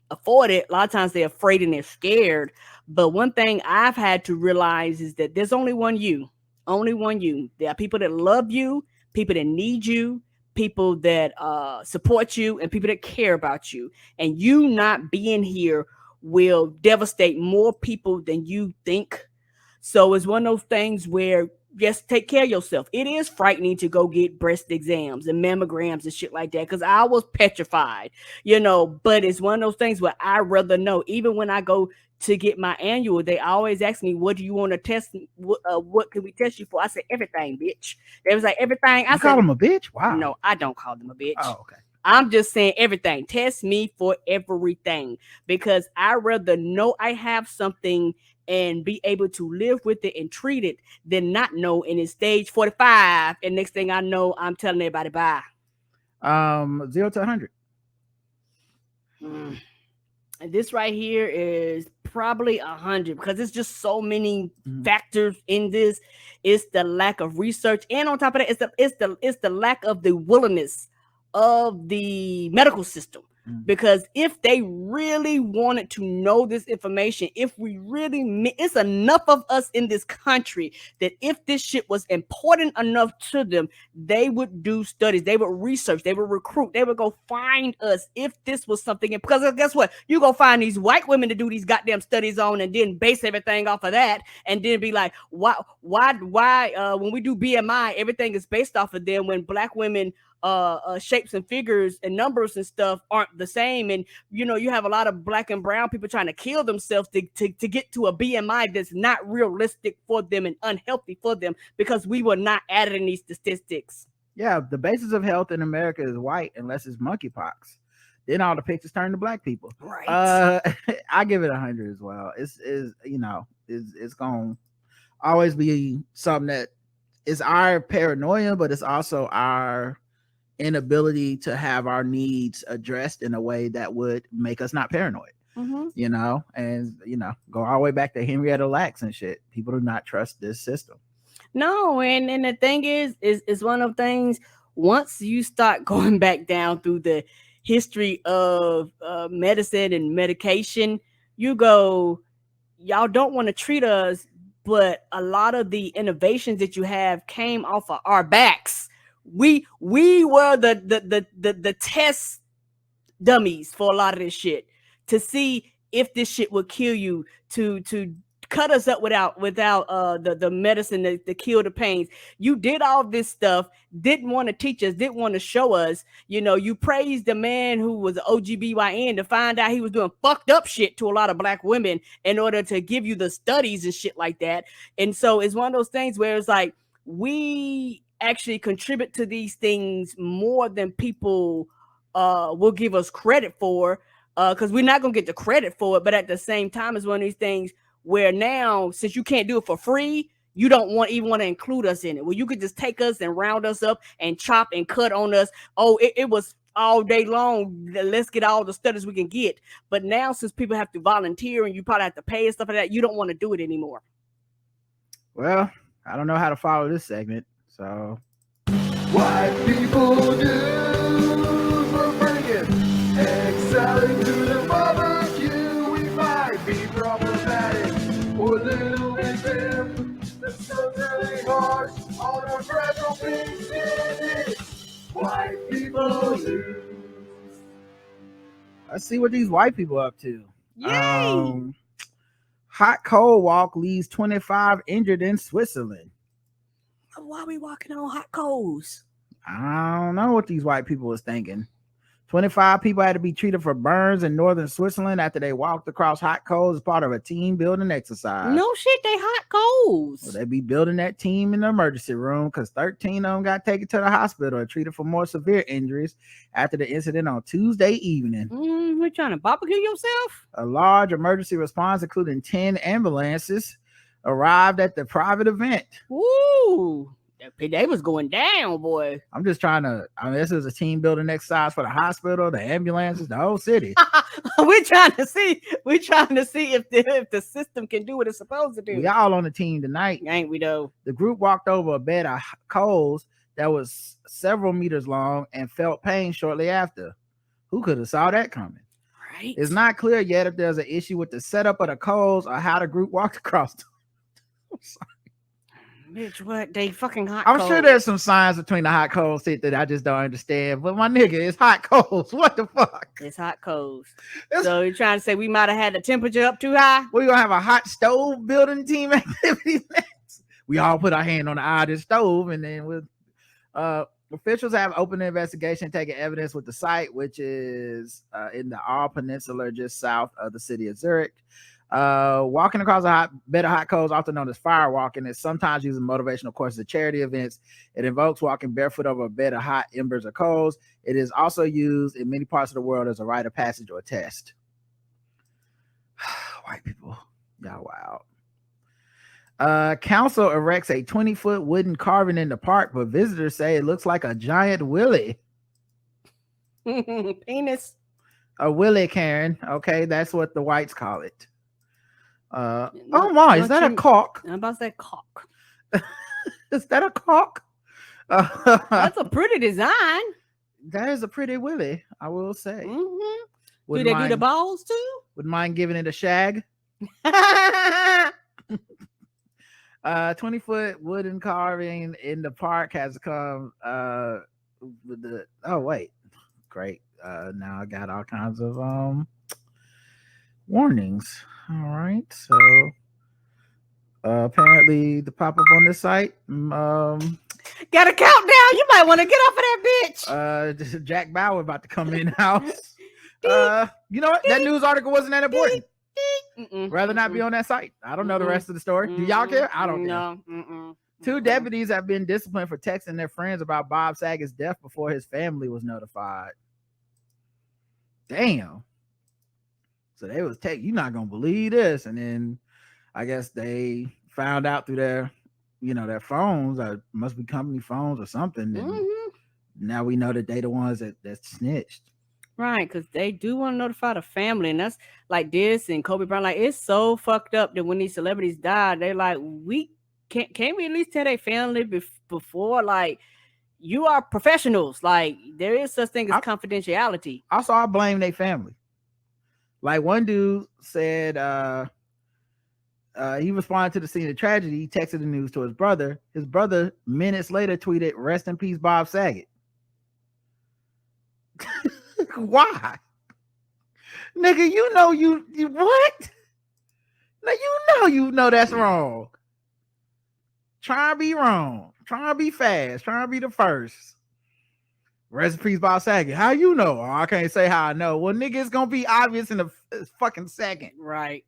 afford it, a lot of times they're afraid and they're scared. But one thing I've had to realize is that there's only one you. There are people that love you, people that need you, people that support you, and people that care about you. And you not being here will devastate more people than you think. So it's one of those things where just take care of yourself. It is frightening to go get breast exams and mammograms and shit like that, because I was petrified, but it's one of those things where I rather know. Even when I go to get my annual, they always ask me, what do you want to test? What can we test you for? I said, everything, bitch. They was like, everything. I
said, call them a bitch? Wow.
No, I don't call them a bitch.
Oh, okay.
I'm just saying everything. Test me for everything, because I rather know I have something and be able to live with it and treat it than not know, and it's stage 45, and next thing I know, I'm telling everybody bye.
0 to 100.
And this right here is probably 100, because it's just so many factors in this. It's the lack of research, and on top of that, it's the lack of the willingness of the medical system. Because if they really wanted to know this information, if we really, it's enough of us in this country that if this shit was important enough to them, they would do studies, they would research, they would recruit, they would go find us if this was something. Because guess what? You go find these white women to do these goddamn studies on, and then base everything off of that, and then be like, why when we do BMI, everything is based off of them, when black women shapes and figures and numbers and stuff aren't the same. And you have a lot of black and brown people trying to kill themselves to get to a BMI that's not realistic for them and unhealthy for them, because we were not added in these statistics.
Yeah, the basis of health in America is white, unless it's monkeypox. Then all the pictures turn to black people.
Right.
I give it 100 as well. It's gonna always be something that is our paranoia, but it's also our inability to have our needs addressed in a way that would make us not paranoid. And go all the way back to Henrietta Lacks and shit. People do not trust this system.
No, and the thing is one of the things, once you start going back down through the history of medicine and medication, you go, y'all don't want to treat us, but a lot of the innovations that you have came off of our backs. We were the test dummies for a lot of this shit, to see if this shit would kill you, to cut us up without the medicine to kill the pains. You did all this stuff, didn't want to teach us, didn't want to show us. You praised the man who was OGBYN to find out he was doing fucked up shit to a lot of black women in order to give you the studies and shit like that. And so it's one of those things where it's like, we actually contribute to these things more than people will give us credit for, because we're not gonna get the credit for it. But at the same time, it's one of these things where now, since you can't do it for free, you don't even want to include us in it. Well, you could just take us and round us up and chop and cut on us. Oh, it was all day long. Let's get all the studies we can get. But now, since people have to volunteer and you probably have to pay and stuff like that, you don't want to do it anymore.
Well, I don't know how to follow this segment. So,
white people do for bringing excelling to the barbecue. We might be problematic or a little bit dim. The sun's really harsh on our fragile pieces. White people do.
Let's see what these white people up to.
Yay!
Hot cold walk leaves 25 injured in Switzerland.
Why are we walking on hot coals?
I don't know what these white people was thinking. 25 people had to be treated for burns in northern Switzerland after they walked across hot coals as part of a team building exercise.
No shit, they hot coals.
Well, they be building that team in the emergency room, because 13 of them got taken to the hospital and treated for more severe injuries after the incident on Tuesday evening.
We're trying to barbecue yourself?
A large emergency response, including 10 ambulances, arrived at the private event.
Ooh, they was going down, boy.
I'm just trying to, this is a team building exercise for the hospital, the ambulances, the whole city.
We're trying to see if the system can do what it's supposed to do.
We all on the team tonight.
Ain't we though?
The group walked over a bed of coals that was several meters long and felt pain shortly after. Who could have saw that coming?
Right.
It's not clear yet if there's an issue with the setup of the coals or how the group walked across them.
Bitch, what? They fucking hot
I'm
coals.
sure there's some signs between the hot cold shit that I just don't understand. But my nigga, it's hot coals. What the fuck?
It's hot coals. So you're trying to say we might have had the temperature up too high?
We're gonna have a hot stove building team activity next. We all put our hand on the eye of the stove, and then with officials have opened an investigation, taking evidence with the site, which is in the Aal Peninsula, just south of the city of Zurich. Walking across a bed of hot coals, often known as fire walking, is sometimes used in motivational courses of charity events. It invokes walking barefoot over a bed of hot embers or coals. It is also used in many parts of the world as a rite of passage or test. White people, y'all wild. Council erects a 20-foot wooden carving in the park, but visitors say it looks like a giant willy.
Penis.
A willy, Karen. Okay, that's what the whites call it. Oh my, is that a cock?
I'm about to say cock.
Is that a cock?
That's a pretty design.
That is a pretty willy, I will say.
Mm-hmm. Do they do the balls too?
Wouldn't mind giving it a shag. 20-foot wooden carving in the park has come with the great. Now I got all kinds of warnings. All right, so apparently the pop-up on this site
got a countdown. You might want to get off of that bitch.
Jack Bauer about to come in house. You know what? That news article wasn't that important. Rather not be on that site. I don't know the rest of the story. Do y'all care? I don't care.
No.
Two deputies have been disciplined for texting their friends about Bob Saget's death before his family was notified. Damn. So they was you're not gonna believe this, and then I guess they found out through their phones, must be company phones or something. And now we know that they the ones that snitched.
Right, because they do want to notify the family, and that's like this and Kobe Bryant. Like, it's so fucked up that when these celebrities die, they're like, we can't we at least tell their family before? Like, you are professionals. Like, there is such thing as confidentiality.
Also, I blame their family. Like, one dude said he responded to the scene of tragedy. He texted the news to his brother. His brother minutes later tweeted, "Rest in peace, Bob Saget." Why? Nigga, you know what? Now you know that's wrong. Try to be wrong. Try to be fast. Try to be the first. Rest in peace, Bob Saget. How you know? Oh, I can't say how I know. Well, nigga, it's gonna be obvious in a fucking second.
Right.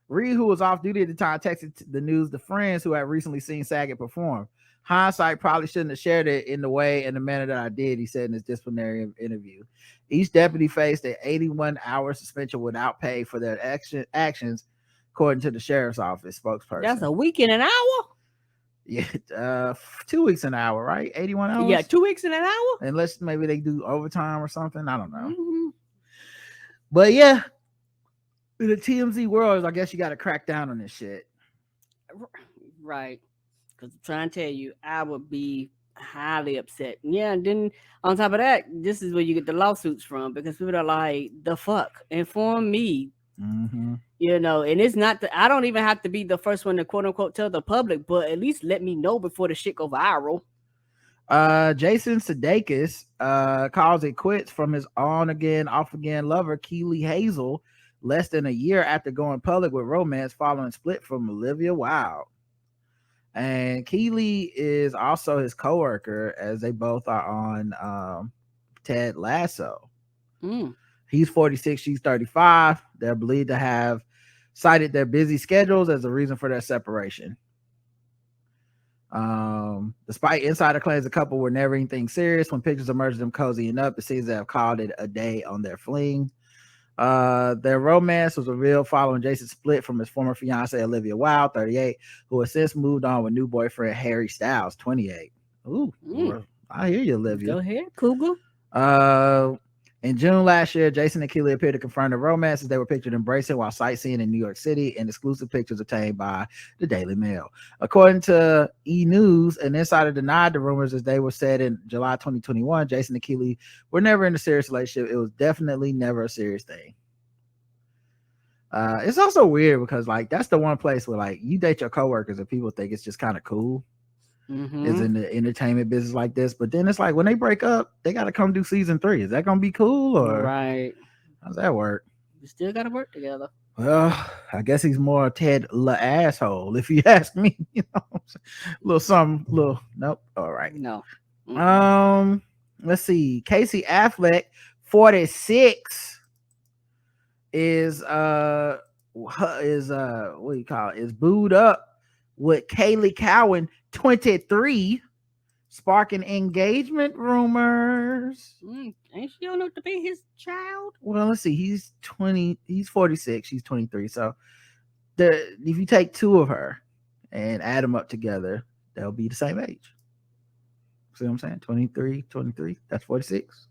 Reed, who was off duty at the time, texted the news to friends who had recently seen Saget perform. Hindsight, probably shouldn't have shared it in the way and the manner that I did, he said in his disciplinary interview. Each deputy faced an 81-hour suspension without pay for their actions, according to the sheriff's office spokesperson.
That's a week in an hour?
Yeah, 2 weeks an hour, right? 81 hours?
Yeah, 2 weeks in an hour?
Unless maybe they do overtime or something. I don't know. But yeah, in the TMZ world, I guess you got to crack down on this shit.
Right. Because I'm trying to tell you, I would be highly upset. Yeah, and then on top of that, this is where you get the lawsuits from, because people are like, the fuck? Inform me.
Mm-hmm.
And it's not I don't even have to be the first one to quote unquote tell the public, but at least let me know before the shit go viral.
Jason Sudeikis calls it quits from his on again, off again lover Keely Hazel less than a year after going public with romance following split from Olivia Wilde. And Keely is also his co-worker, as they both are on Ted Lasso. He's 46, she's 35. They're believed to have cited their busy schedules as a reason for their separation. Despite insider claims the couple were never anything serious, when pictures emerged of them cozying up, it seems they have called it a day on their fling. Their romance was revealed following Jason's split from his former fiancée Olivia Wilde, 38, who has since moved on with new boyfriend Harry Styles, 28. I hear you, Olivia.
Go ahead, Cougar.
In June last year, Jason and Keely appeared to confirm their romance as they were pictured embracing while sightseeing in New York City in exclusive pictures obtained by the Daily Mail. According to E! News, an insider denied the rumors as they were said in July 2021. Jason and Keely were never in a serious relationship. It was definitely never a serious thing. It's also weird because like that's the one place where like you date your coworkers and people think it's just kind of cool. Is in the entertainment business like this, but then it's like when they break up, they got to come do season 3. Is that gonna be cool or
right?
How's that work?
We still got to work together.
Well, I guess he's more Ted La asshole, if you ask me. You know, little something, little nope. All right,
no.
Let's see. Casey Affleck, 46, is what do you call it? Is booed up with Kaylee Cowan, 23, sparking engagement rumors.
Ain't she old enough to be his child?
Well, let's see. He's 20. He's 46. She's 23. So, if you take two of her and add them up together, they'll be the same age. See what I'm saying? 23. That's 46.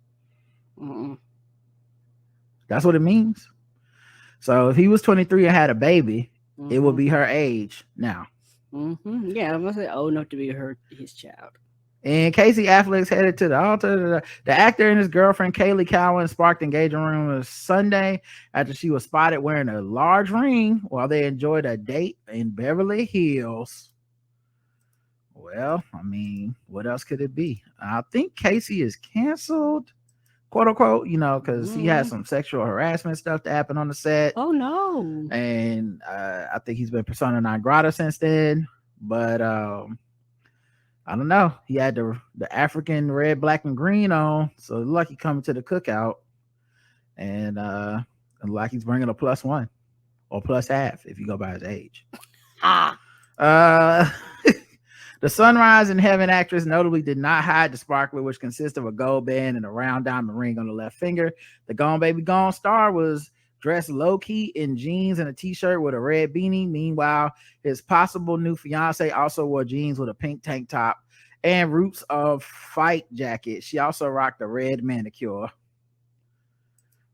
That's what it means. So, if he was 23 and had a baby, it would be her age now.
Yeah, I'm gonna say old enough to be his child.
And Casey Affleck's headed to the altar. The actor and his girlfriend Kaylee Cowan sparked engagement rumors Sunday after she was spotted wearing a large ring while they enjoyed a date in Beverly Hills. Well, I mean, what else could it be? I think Casey is canceled, quote unquote, you know, because he had some sexual harassment stuff that happened on the set.
Oh no!
And I think he's been persona non grata since then. But I don't know. He had the African red, black, and green on, so it looked like he coming to the cookout, and like he's bringing a +1 or +half if you go by his age. The Sunrise in Heaven actress notably did not hide the sparkler, which consists of a gold band and a round diamond ring on the left finger. The Gone Baby Gone star was dressed low-key in jeans and a t-shirt with a red beanie. Meanwhile, his possible new fiance also wore jeans with a pink tank top and Roots of Fight jacket. She also rocked a red manicure.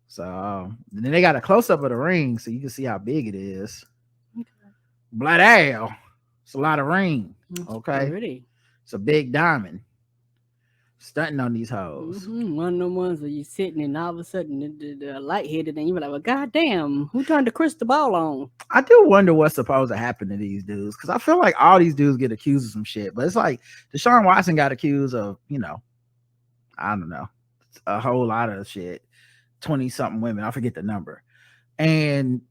So then they got a close-up of the ring so you can see how big it is. Blood ale. It's a lot of ring. Okay.
Pretty.
It's a big diamond. Stunting on these hoes.
One of them ones where you're sitting and all of a sudden the light hit it and you're like, well, goddamn, who turned the crystal ball on?
I do wonder what's supposed to happen to these dudes because I feel like all these dudes get accused of some shit, but it's like Deshaun Watson got accused of, you know, I don't know, a whole lot of shit. 20-something women, I forget the number. And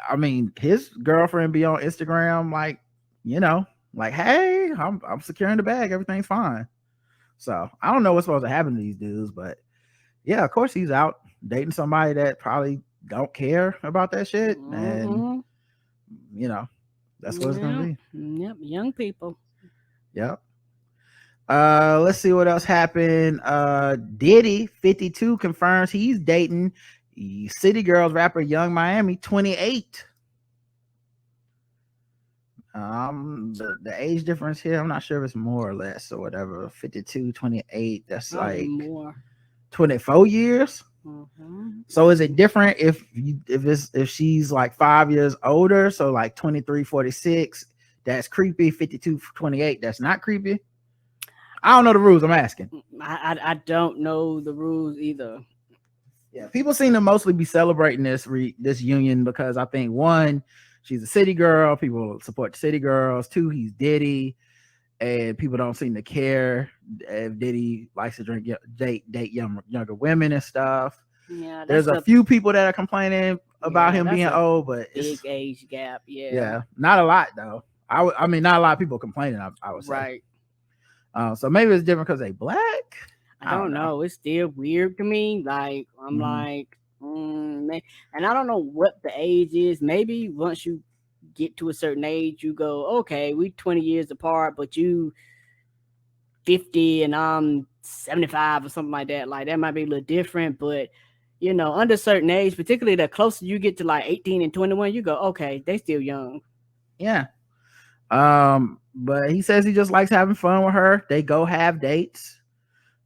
I mean, his girlfriend be on Instagram, like, you know, like, hey, I'm securing the bag, everything's fine. So I don't know what's supposed to happen to these dudes, but yeah, of course he's out dating somebody that probably don't care about that shit, and you know that's what it's gonna be.
Yep, young people.
Yep. Let's see what else happened. Diddy 52 confirms he's dating City Girls rapper Young Miami 28. The age difference here, I'm not sure if it's more or less or whatever. 52, 28, that's like
more.
24 years. So is it different if she's like 5 years older? So like 23, 46, that's creepy. 52, 28, that's not creepy. I don't know the rules. I'm asking.
I don't know the rules either.
Yeah, people seem to mostly be celebrating this union because I think one, she's a city girl. People support the city girls. Two, he's Diddy, and people don't seem to care if Diddy likes to date younger women and stuff.
Yeah,
there's a few people that are complaining about him being old, but
big age gap.
Yeah, not a lot though. I mean, not a lot of people complaining. I would say.
Right.
So maybe it's different because they black.
I don't know. It's still weird to me. Like I'm like. Man. And I don't know what the age is. Maybe once you get to a certain age, you go, okay, we 20 years apart, but you 50 and I'm 75 or something like that. Like that might be a little different, but you know, under a certain age, particularly the closer you get to like 18 and 21, you go, okay, they still young.
Yeah. But he says he just likes having fun with her. They go have dates.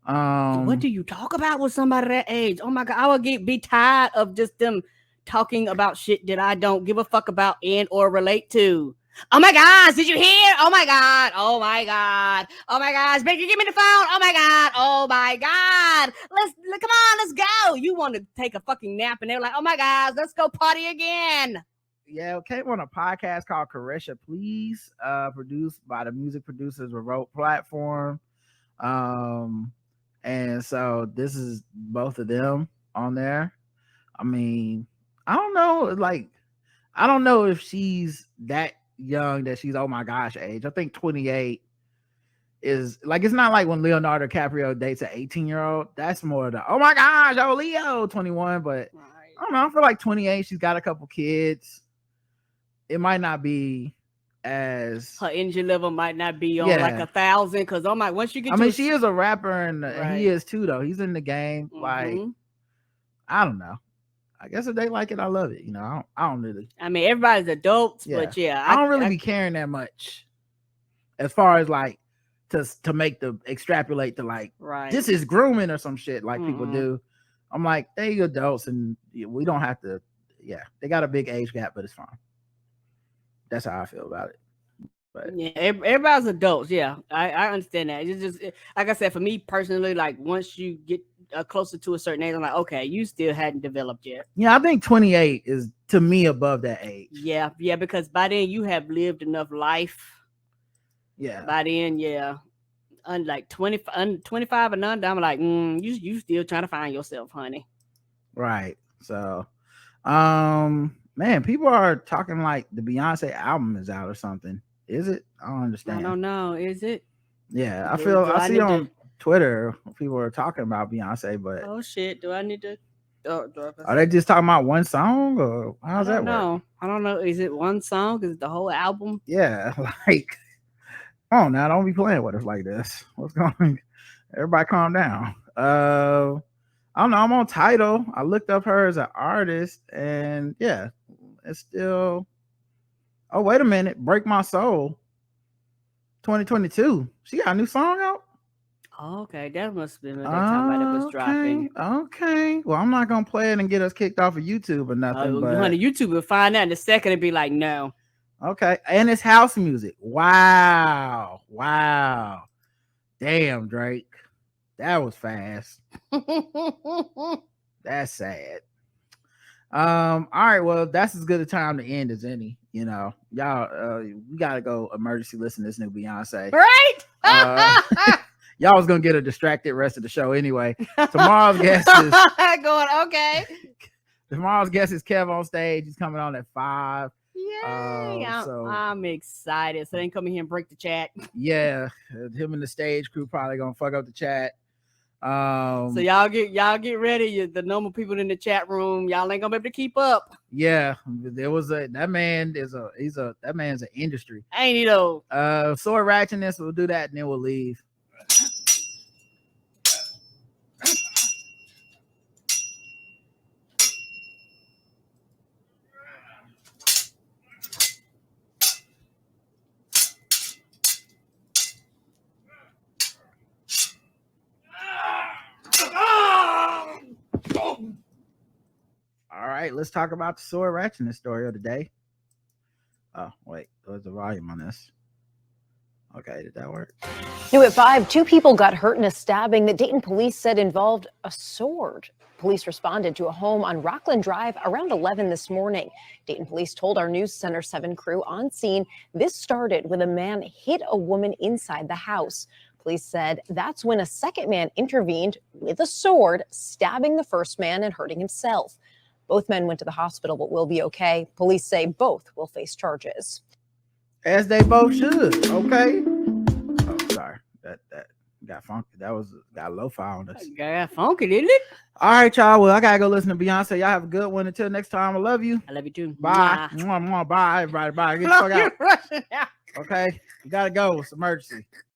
What do you talk about with somebody that age? Oh my god, I would be tired of just them talking about shit that I don't give a fuck about and or relate to. Oh my gosh, did you hear? Oh my god, oh my god, oh my gosh, Baker, give me the phone. Oh my god, God, come on, let's go. You want to take a fucking nap, and they're like, oh my God, let's go party again.
Yeah, came on a podcast called Caresha Please, produced by the Music Producers Remote Platform. And so this is both of them on there. I mean, I don't know if she's that young that she's oh my gosh age. I think 28 is like, it's not like when Leonardo DiCaprio dates an 18-year-old. That's more the oh my gosh, oh Leo 21. But I don't know, I feel like 28, she's got a couple kids. It might not be as
her energy level might not be on like 1,000 because I'm like, once you get,
I mean, she is a rapper and he is too though. He's in the game. Like, I don't know. I guess if they like it, I love it. You know, I don't really.
I mean, everybody's adults, but
I don't really be caring that much as far as like to make the extrapolate to like this is grooming or some shit like people do. I'm like, they adults and we don't have to. Yeah, they got a big age gap, but it's fine. That's how I feel about it. But
yeah, everybody's adults. Yeah, I understand that. It's just like I said, for me personally, like once you get closer to a certain age, I'm like, okay, you still hadn't developed yet.
Yeah, I think 28 is to me above that age.
Yeah, because by then you have lived enough life.
Yeah.
By then, like 25 and under, I'm like, you still trying to find yourself, honey.
Right. So, man, people are talking like the Beyonce album is out or something. Is it? I don't understand.
I don't know. Is it?
Yeah, I see on Twitter people are talking about Beyonce, but
oh shit, do I need to?
Are they just talking about one song or how's that work?
I don't know. Is it one song? Is it the whole album?
Yeah, like, oh, now don't be playing with us like this. What's going on? Everybody calm down. I don't know. I'm on Tidal. I looked up her as an artist, and yeah, it's still. Oh, wait a minute. Break My Soul. 2022. She got a new song out?
Oh, okay. That must have been when that time that it was dropping.
Okay. Well, I'm not going to play it and get us kicked off of YouTube or nothing. But
honey, YouTube will find out in a second and be like, no.
Okay. And it's house music. Wow. Damn, Drake. That was fast. That's sad. All right, well, that's as good a time to end as any. You know, y'all, we gotta go emergency listen to this new Beyonce.
Right?
Y'all was gonna get a distracted rest of the show anyway. Tomorrow's guest is
going okay.
Tomorrow's guest is Kev on stage. He's coming on at 5.
Yay! I'm excited. So they can come in here and break the chat.
Yeah, him and the stage crew probably gonna fuck up the chat.
So y'all get ready. The normal people in the chat room, y'all ain't gonna be able to keep up.
Yeah, there was that man's an industry.
Ain't he though?
Sword Ratchetness, we'll do that and then we'll leave. All right, let's talk about the Sword Ratchetness story of the day. Oh, wait, there's a volume on this. Okay, did that work?
New at 5, 2 people got hurt in a stabbing that Dayton police said involved a sword. Police responded to a home on Rockland Drive around 11 this morning. Dayton police told our News Center 7 crew on scene this started when a man hit a woman inside the house. Police said that's when a second man intervened with a sword, stabbing the first man and hurting himself. Both men went to the hospital but will be okay. Police say both will face charges.
As they both should. Okay. Oh, sorry. That got funky. That got lo-fi on us.
Got funky, didn't it?
All right, y'all. Well, I gotta go listen to Beyonce. Y'all have a good one. Until next time, I love you.
I love you too.
Bye. Bye, everybody. Bye. Get the fuck out. Okay. You gotta go. It's emergency.